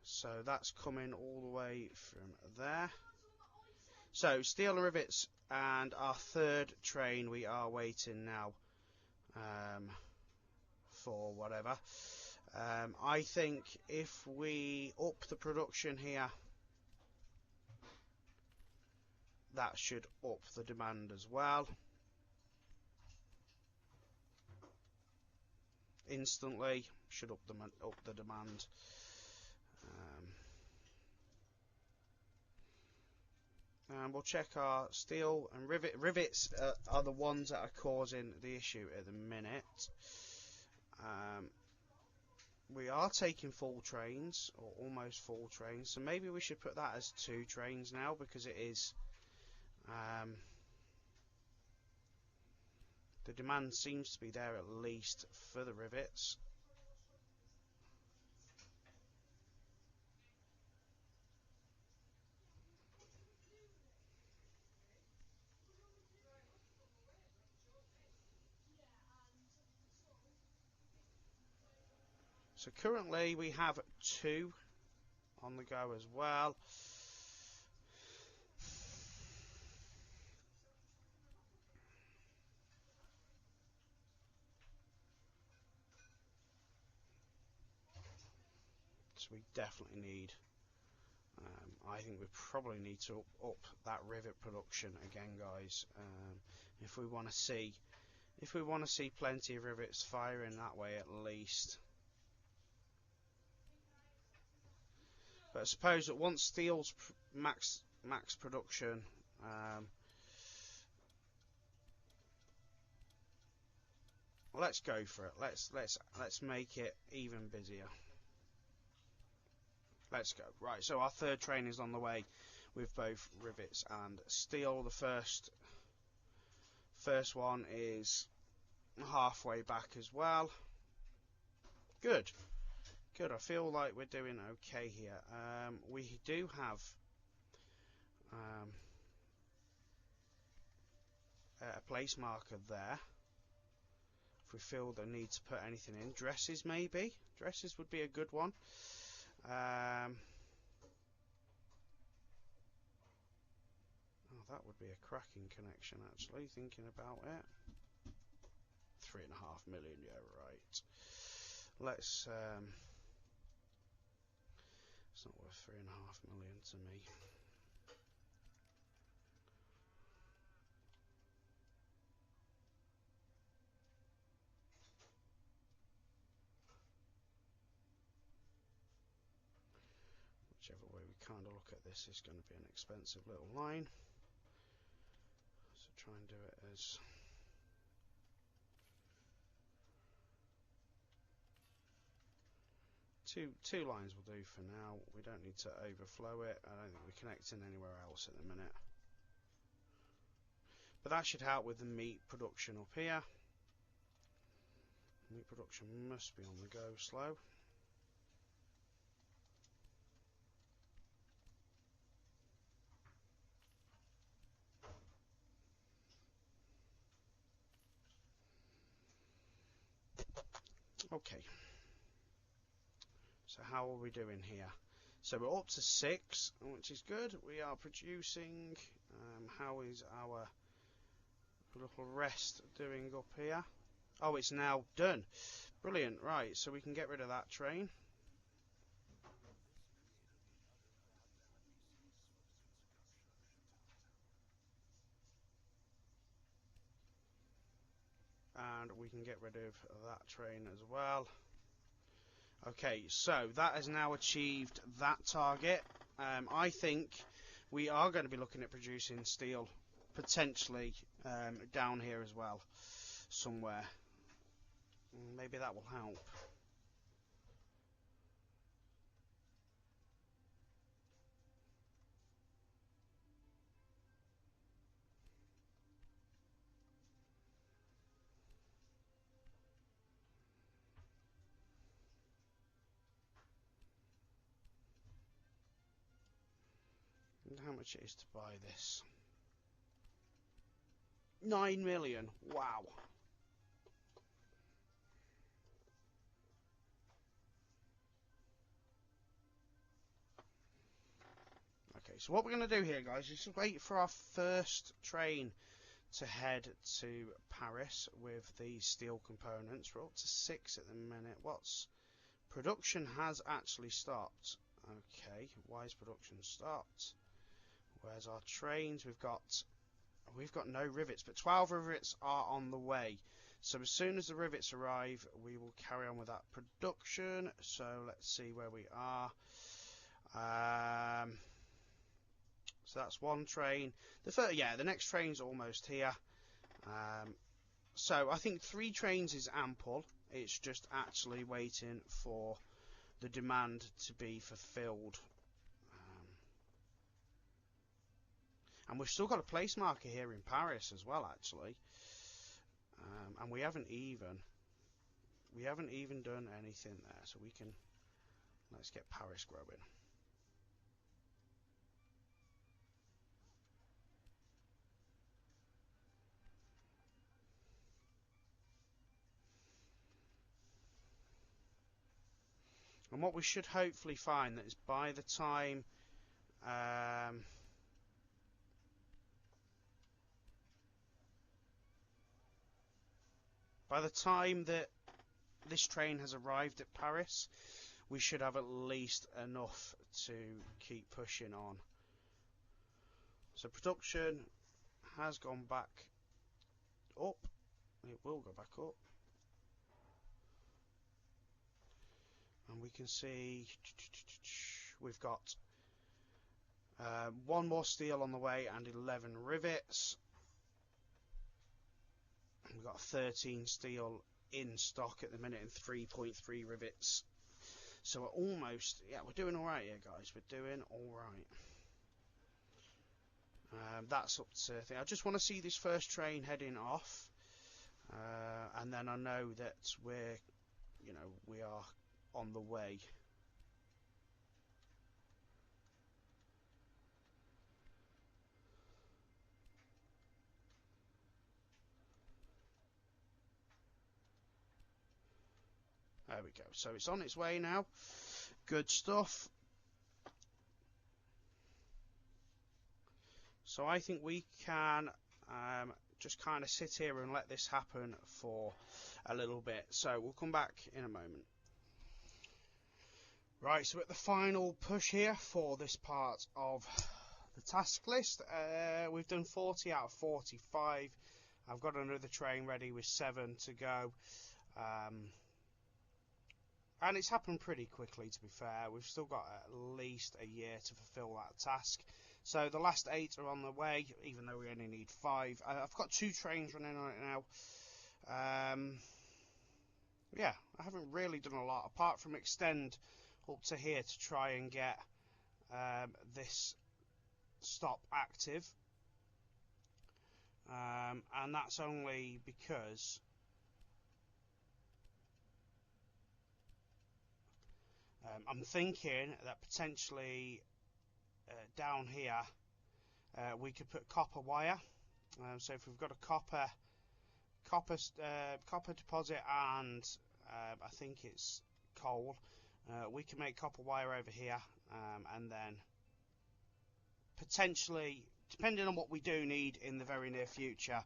so that's coming all the way from there. So steel and rivets and our 3rd train we are waiting now for whatever. I think if we up the production here, that should up the demand as well. Instantly should up the demand. And we'll check our steel and rivets are the ones that are causing the issue at the minute. We are taking full trains, or almost full trains, so maybe we should put that as 2 trains now, because it is the demand seems to be there at least for the rivets. So currently we have 2 on the go as well. So we definitely need, I think we probably need to up that rivet production again, guys, if we want to see plenty of rivets firing that way at least. But I suppose that once steel's max production, let's go for it. Let's make it even busier. Let's go. Right, so our 3rd train is on the way with both rivets and steel. The first one is halfway back as well. Good. Good. I feel like we're doing okay here. We do have a place marker there. If we feel the need to put anything in, dresses maybe. Dresses would be a good one. Oh, that would be a cracking connection, actually, thinking about it. 3.5 million, yeah, right. Let's, it's not worth 3.5 million to me. Whichever way we kind of look at this is going to be an expensive little line. So try and do it as Two lines will do for now. We don't need to overflow it. I don't think we're connecting anywhere else at the minute. But that should help with the meat production up here. Meat production must be on the go slow. Okay. So how are we doing here? So we're up to 6, which is good. We are producing. How is our little rest doing up here? Oh, it's now done. Brilliant. Right, so we can get rid of that train. And we can get rid of that train as well. Okay, so that has now achieved that target. I think we are going to be looking at producing steel potentially down here as well, somewhere. Maybe that will help. How much it is to buy this? 9 million. Wow. Okay, so what we're going to do here, guys, is just wait for our first train to head to Paris with these steel components. We're up to 6 at the minute. Production has actually stopped. Okay, why is production stopped? Where's our trains? We've got no rivets, but 12 rivets are on the way. So as soon as the rivets arrive, we will carry on with that production. So let's see where we are. So that's one train. The next train's almost here. So I think 3 trains is ample. It's just actually waiting for the demand to be fulfilled. And we've still got a place marker here in Paris as well, actually. And we haven't even done anything there. So let's get Paris growing. And what we should hopefully find that is by the time that this train has arrived at Paris, we should have at least enough to keep pushing on. So production has gone back up. It will go back up. And we can see we've got 1 more steel on the way and 11 rivets. We've got 13 steel in stock at the minute and 3.3 rivets. So we're almost, we're doing alright here, guys. We're doing alright. That's up to, I just want to see this first train heading off. And then I know that we are on the way. There we go. So it's on its way now. Good stuff. So I think we can just kind of sit here and let this happen for a little bit. So we'll come back in a moment. Right, so at the final push here for this part of the task list, we've done 40 out of 45. I've got another train ready with 7 to go. And it's happened pretty quickly, to be fair. We've still got at least a year to fulfill that task. So the last 8 are on the way, even though we only need 5. I've got 2 trains running on it now. I haven't really done a lot, apart from extend up to here to try and get this stop active, and that's only because I'm thinking that potentially down here we could put copper wire. So if we've got a copper deposit and I think it's coal, we can make copper wire over here, and then potentially, depending on what we do need in the very near future,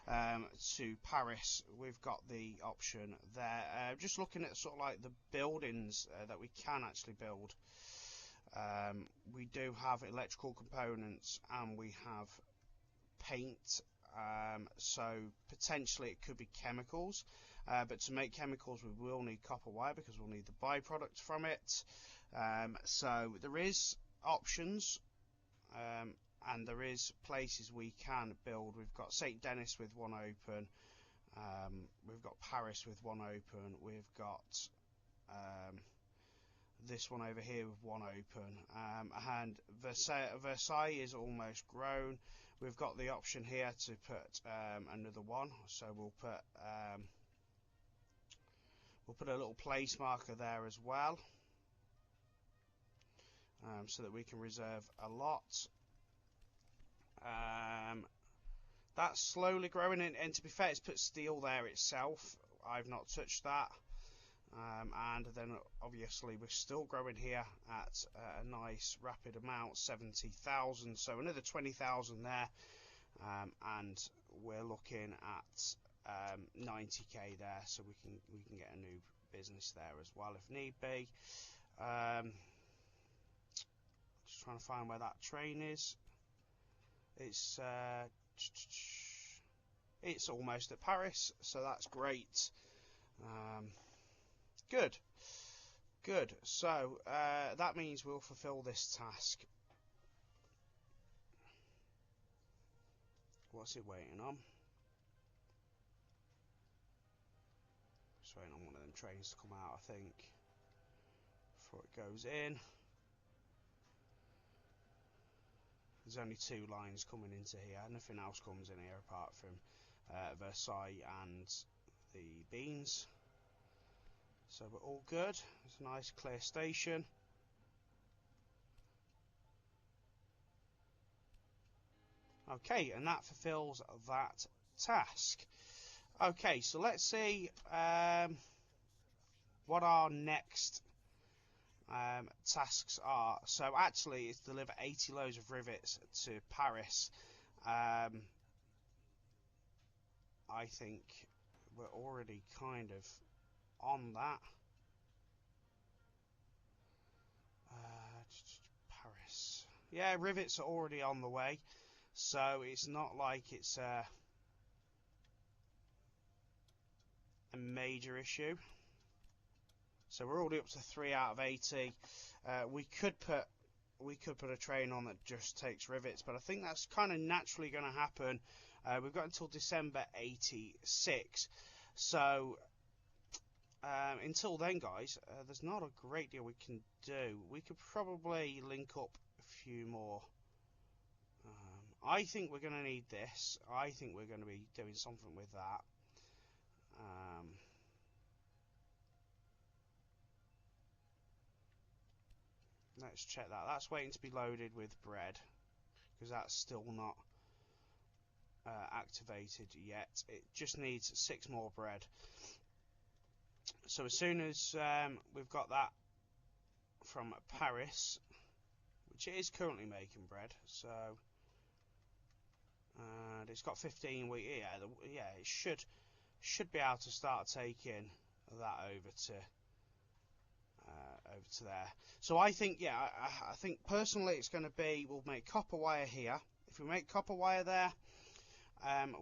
to Paris, we've got the option there. Just looking at sort of like the buildings that we can actually build. We do have electrical components and we have paint, so potentially it could be chemicals, but to make chemicals we will need copper wire because we'll need the byproduct from it. So there is options, and there is places we can build. We've got St Denis with one open, we've got Paris with one open, we've got this one over here with one open, and Versailles is almost grown. We've got the option here to put another one, so we'll put a little place marker there as well, so that we can reserve a lot. That's slowly growing, and to be fair, it's put steel there itself. I've not touched that. And then obviously we're still growing here at a nice rapid amount, 70,000, so another 20,000 there, and we're looking at 90k there, so we can get a new business there as well if need be. Just trying to find where that train is. It's almost at Paris, so that's great. Good. So that means we'll fulfill this task. What's it waiting on? Just waiting on one of them trains to come out, I think, before it goes in. There's only 2 lines coming into here. Nothing else comes in here apart from Versailles and the beans. So we're all good. It's a nice clear station. Okay, and that fulfills that task. Okay, so let's see what our next tasks are. So actually it's deliver 80 loads of rivets to Paris. I think we're already kind of on that. Paris, yeah, rivets are already on the way, so it's not like it's a major issue. So we're already up to 3 out of 80. We could put a train on that just takes rivets, but I think that's kind of naturally going to happen. We've got until December 86, so until then, guys, there's not a great deal we can do. We could probably link up a few more. I think we're going to need this. I think we're going to be doing something with that. Let's check that. That's waiting to be loaded with bread, because that's still not activated yet. It just needs 6 more bread. So as soon as we've got that from Paris, which it is currently making bread, so it's got 15 weeks. Yeah, it should be able to start taking that over to there. So I think, yeah, I think personally it's going to be, we'll make copper wire here. If we make copper wire there,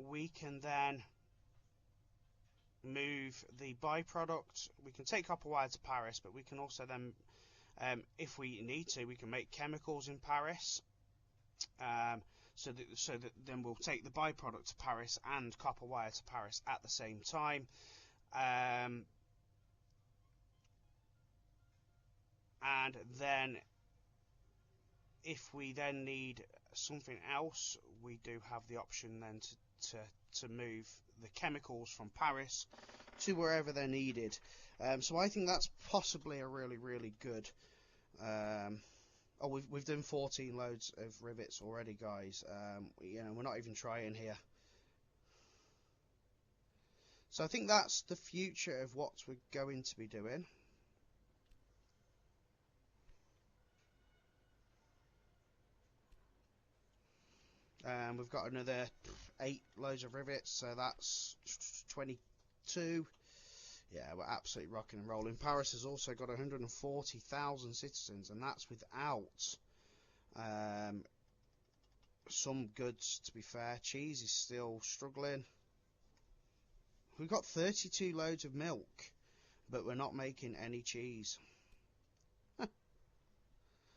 we can then move the byproduct. We can take copper wire to Paris, but we can also then, if we need to, we can make chemicals in Paris. So that then we'll take the byproduct to Paris and copper wire to Paris at the same time. and then if we then need something else, we do have the option then to move the chemicals from Paris to wherever they're needed. So I think that's possibly a really good. Oh, we've done 14 loads of rivets already, guys. You know, we're not even trying here. So I think that's the future of what we're going to be doing. We've got another 8 loads of rivets, so that's 22. Yeah, we're absolutely rocking and rolling. Paris has also got 140,000 citizens, and that's without some goods, to be fair. Cheese is still struggling. We've got 32 loads of milk, but we're not making any cheese.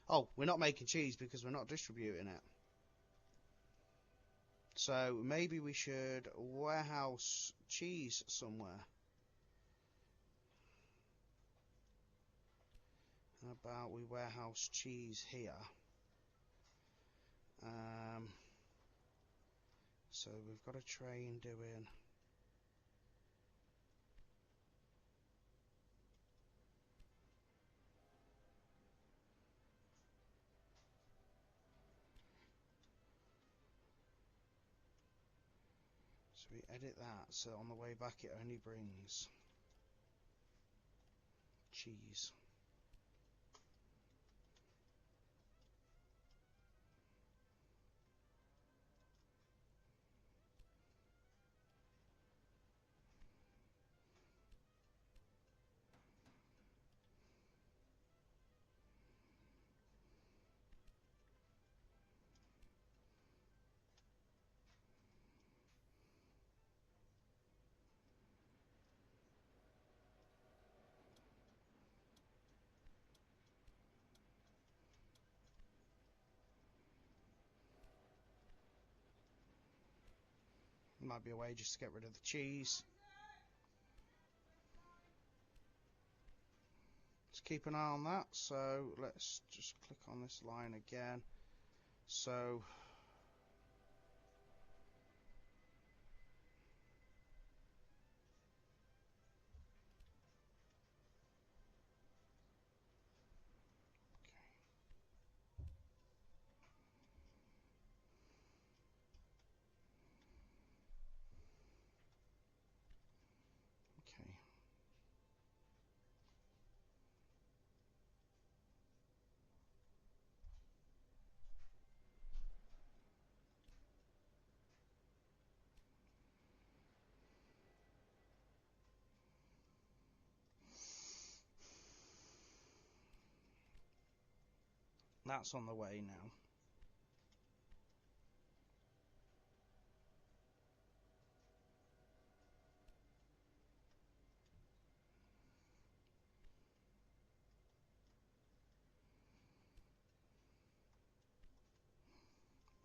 Oh, we're not making cheese because we're not distributing it. So maybe we should warehouse cheese somewhere. How about we warehouse cheese here? So we've got a train doing. So we edit that, so on the way back it only brings cheese. Might be a way just to get rid of the cheese. Let's keep an eye on that. So let's just click on this line again. So okay. That's on the way now.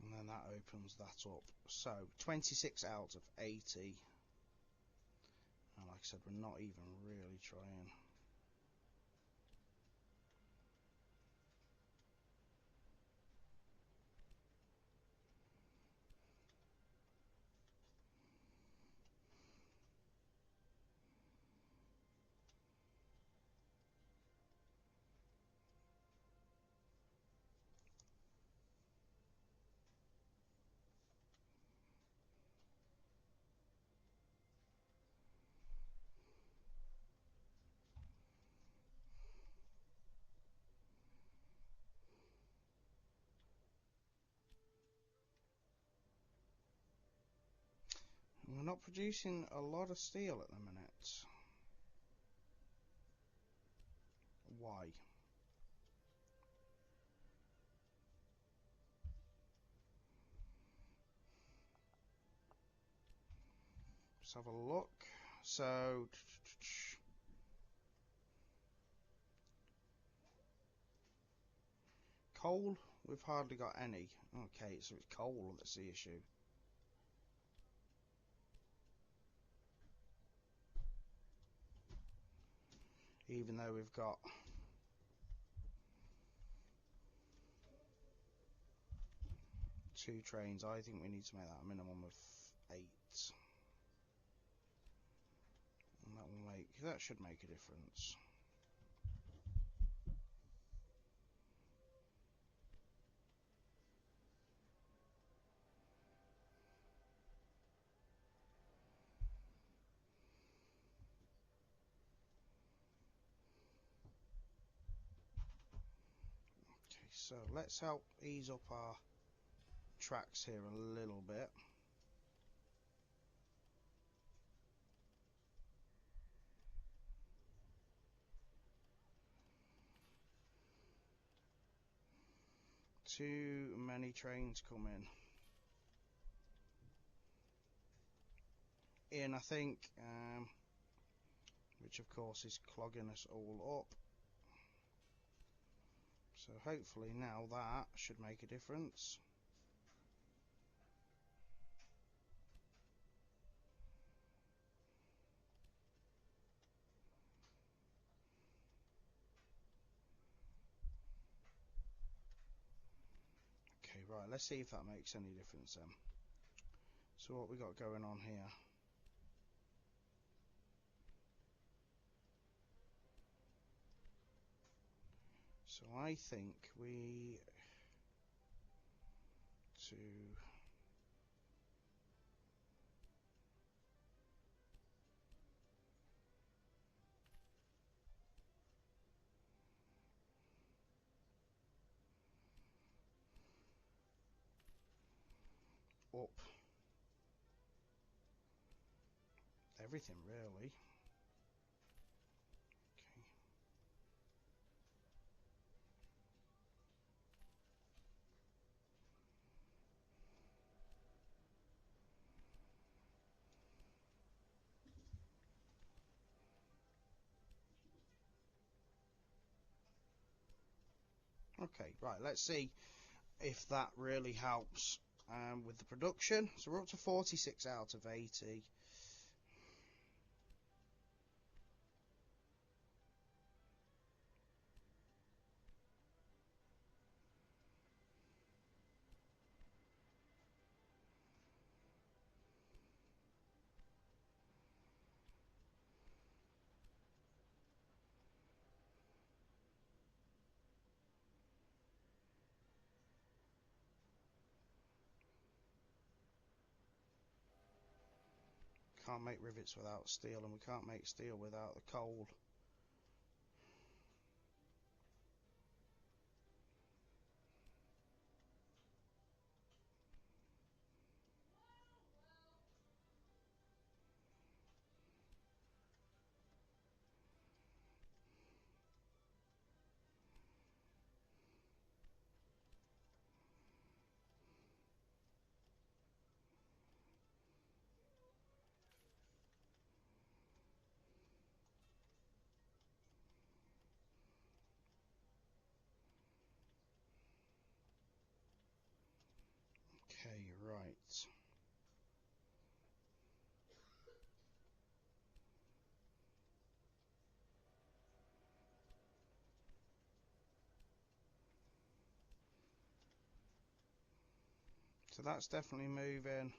And then that opens that up. So 26 out of 80. And like I said, we're not even really trying. We're not producing a lot of steel at the minute. Why? Let's have a look. So coal, we've hardly got any. Okay, so it's coal that's the issue. Even though we've got 2 trains. I think we need to make that a minimum of 8. And that should make a difference. Okay, so let's help ease up our tracks here a little bit. Too many trains coming in, I think, which of course is clogging us all up. So hopefully now that should make a difference. Okay, right, let's see if that makes any difference then. So what we got going on here? So I think we to up everything really. Okay, right, let's see if that really helps with the production. So we're up to 46 out of 80. Can't make rivets without steel, and we can't make steel without the coal. Okay, right. So that's definitely moving.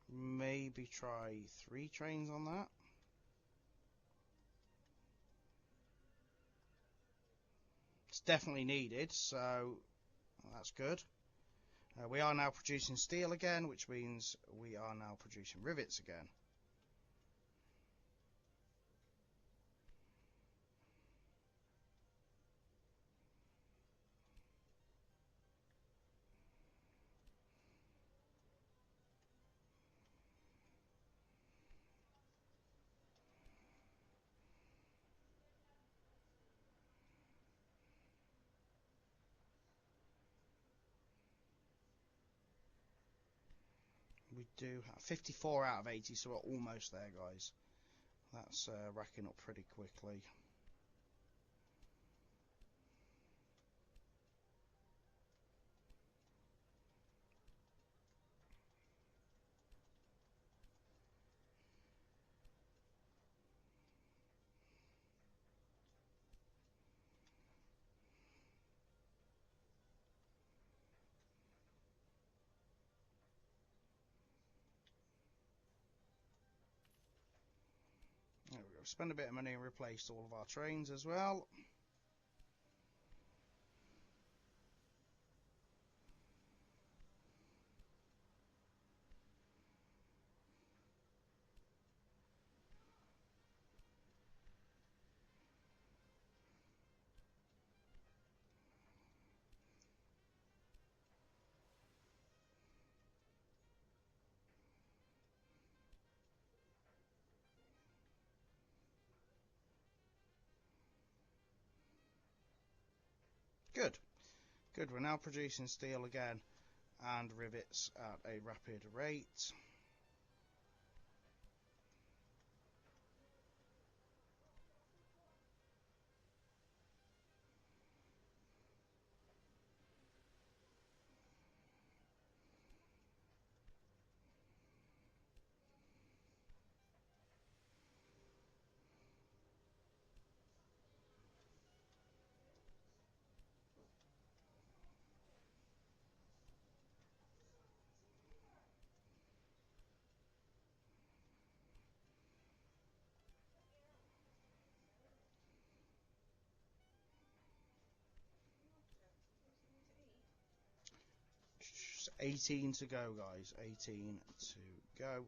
Maybe try 3 trains on that. It's definitely needed, so that's good. We are now producing steel again, which means we are now producing rivets again. We do have 54 out of 80, so we're almost there, guys. That's racking up pretty quickly. spent a bit of money and replaced all of our trains as well. Good. Good, we're now producing steel again and rivets at a rapid rate. Just 18 to go, guys. 18 to go.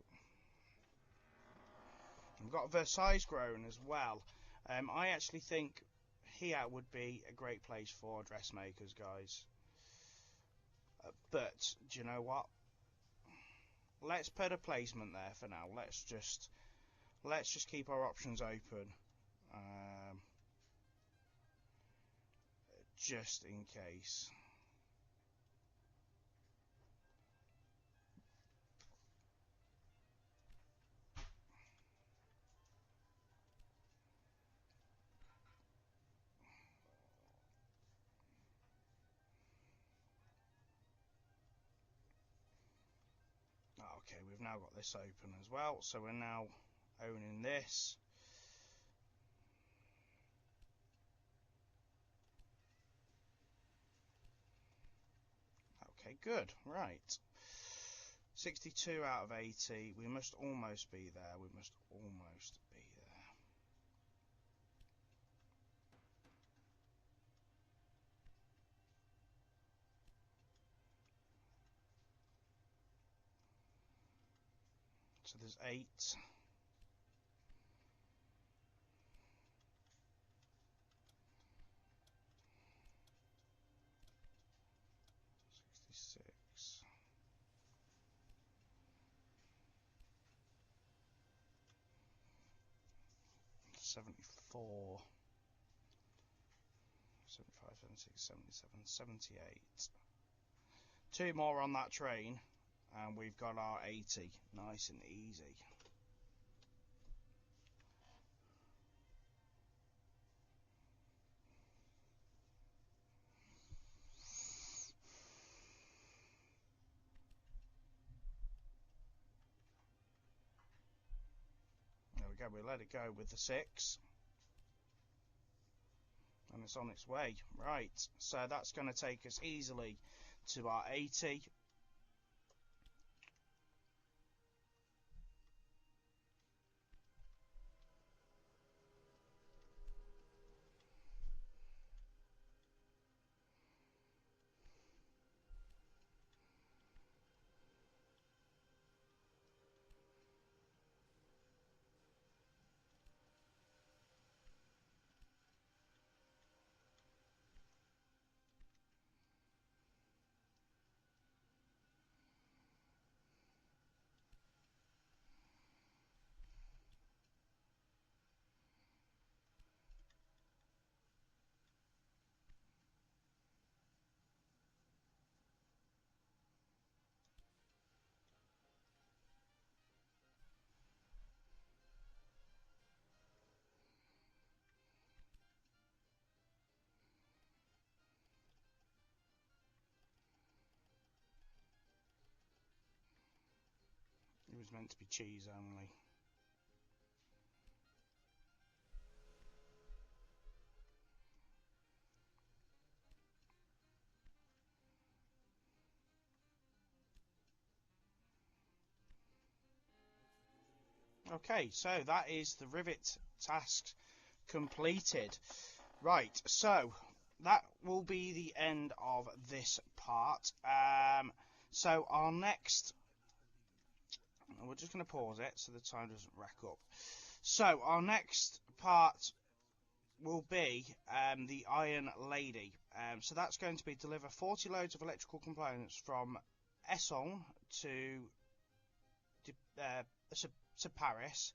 We've got Versailles grown as well. I actually think here would be a great place for dressmakers, guys. But do you know what? Let's put a placement there for now. Let's just keep our options open, just in case. Okay, we've now got this open as well, so we're now owning this. Okay, good, right. 62 out of 80, we must almost be there, we must almost be there. So there's 8. 66. 74. 75, 76, 77, 78. 2 more on that train, and we've got our 80. Nice and easy. There we go, we let it go with the 6. And it's on its way. Right, so that's going to take us easily to our 80. It was meant to be cheese only. Okay, so that is the rivet task completed. Right, so that will be the end of this part. So our next, we're just going to pause it so the time doesn't rack up. So our next part will be the Iron Lady. So that's going to be deliver 40 loads of electrical components from Essonne to Paris.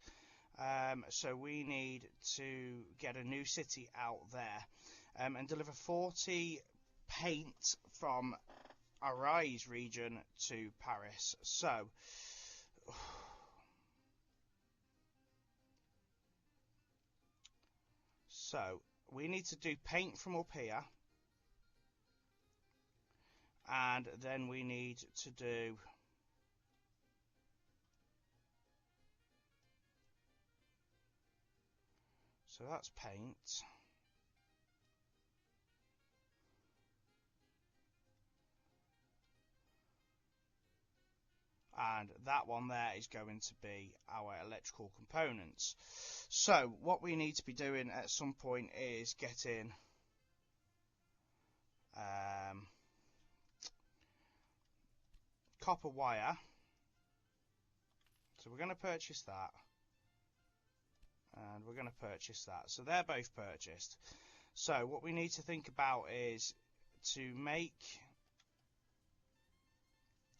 So we need to get a new city out there and deliver 40 paint from Arise region to Paris. So we need to do paint from up here, and then we need to do so that's paint. And that one there is going to be our electrical components. So what we need to be doing at some point is getting copper wire. So we're going to purchase that, and we're going to purchase that. So they're both purchased. So what we need to think about is to make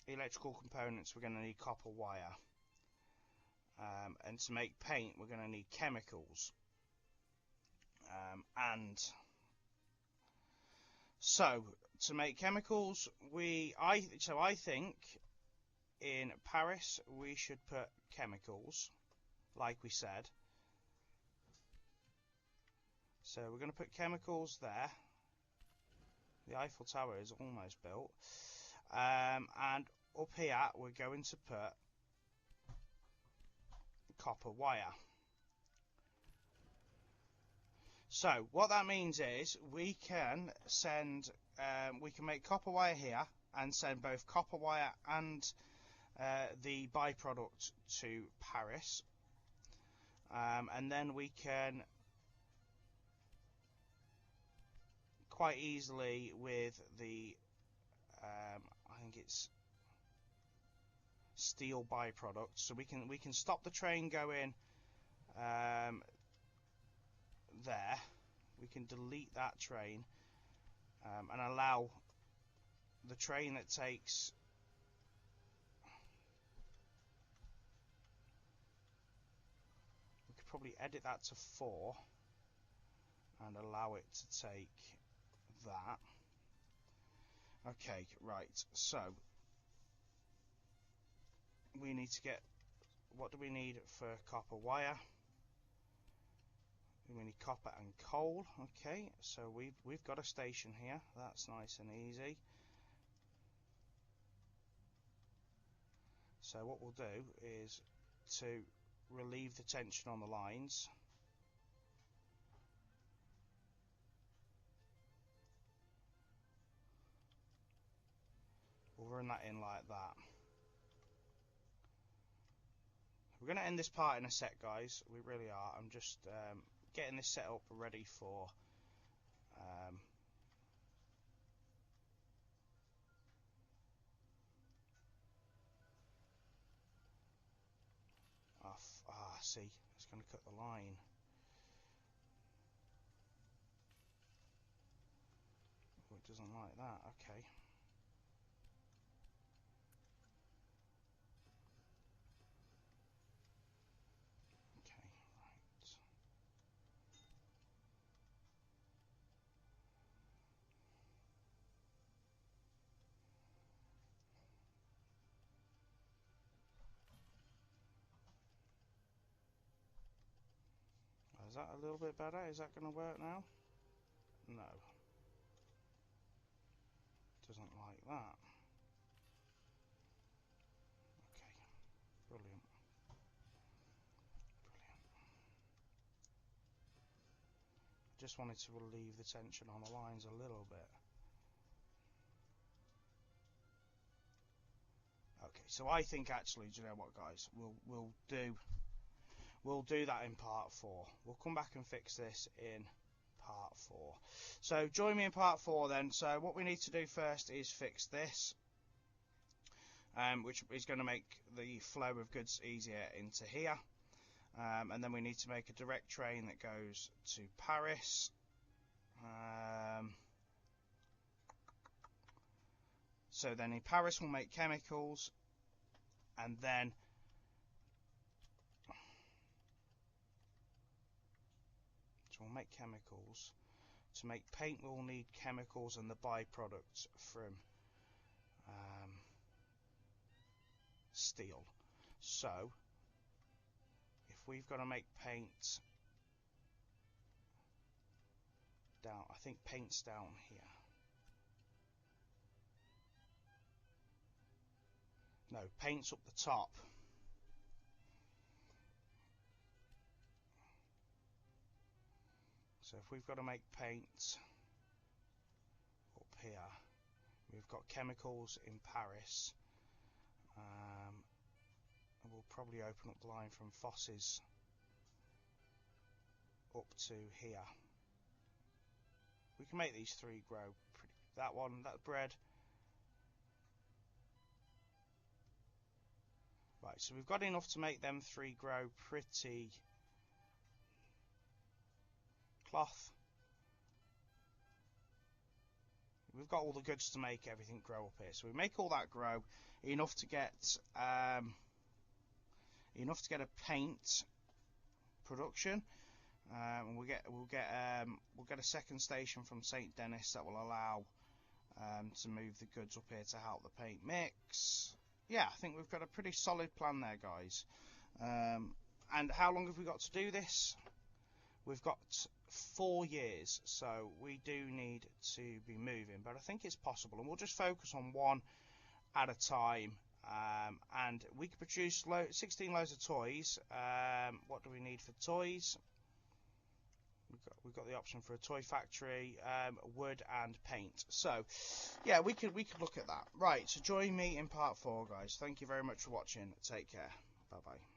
electrical components, we're going to need copper wire. And to make paint, we're going to need chemicals. And so to make chemicals, I think in Paris we should put chemicals, like we said. So we're going to put chemicals there. The Eiffel Tower is almost built. And up here we're going to put copper wire. So what that means is we can send, we can make copper wire here and send both copper wire and the byproduct to Paris. And then we can quite easily with the, I think it's steel byproduct. So we can stop the train going there. We can delete that train and allow the train that takes we could probably edit that to 4 and allow it to take that. Okay, right, so we need to get, what do we need for copper wire? We need copper and coal. Okay, so we've got a station here. That's nice and easy. So what we'll do is to relieve the tension on the lines. We'll run that in like that. We're going to end this part in a sec, guys. We really are. I'm just getting this set up ready for see, it's going to cut the line. Oh, it doesn't like that. Okay. Okay, right. Is that a little bit better? Is that going to work now? No. Doesn't like that. Okay. Brilliant. Brilliant. Just wanted to relieve the tension on the lines a little bit. Okay, so I think actually, do you know what, guys? We'll do we'll do that in part 4. We'll come back and fix this in part 4. So join me in part 4 then. So what we need to do first is fix this, which is going to make the flow of goods easier into here. And then we need to make a direct train that goes to Paris. So then in Paris we'll make chemicals, and then we'll make chemicals. To make paint we'll need chemicals and the byproducts from steel. So if we've got to make paint down, I think paint's down here. No, paint's up the top. So if we've got to make paint up here, we've got chemicals in Paris. And we'll probably open up the line from Fosses up to here. We can make these 3 grow pretty. That one, that bread. Right, so we've got enough to make them 3 grow pretty. Cloth. We've got all the goods to make everything grow up here. So we make all that grow enough to get a paint production. We'll get a second station from St. Denis that will allow to move the goods up here to help the paint mix. Yeah, I think we've got a pretty solid plan there, guys. And how long have we got to do this? We've got 4 years, so we do need to be moving, but I think it's possible, and we'll just focus on one at a time. And we can produce 16 loads of toys. What do we need for toys? We've got the option for a toy factory, wood and paint. So yeah, we could look at that. Right, so join me in part 4, guys. Thank you very much for watching. Take care. Bye bye.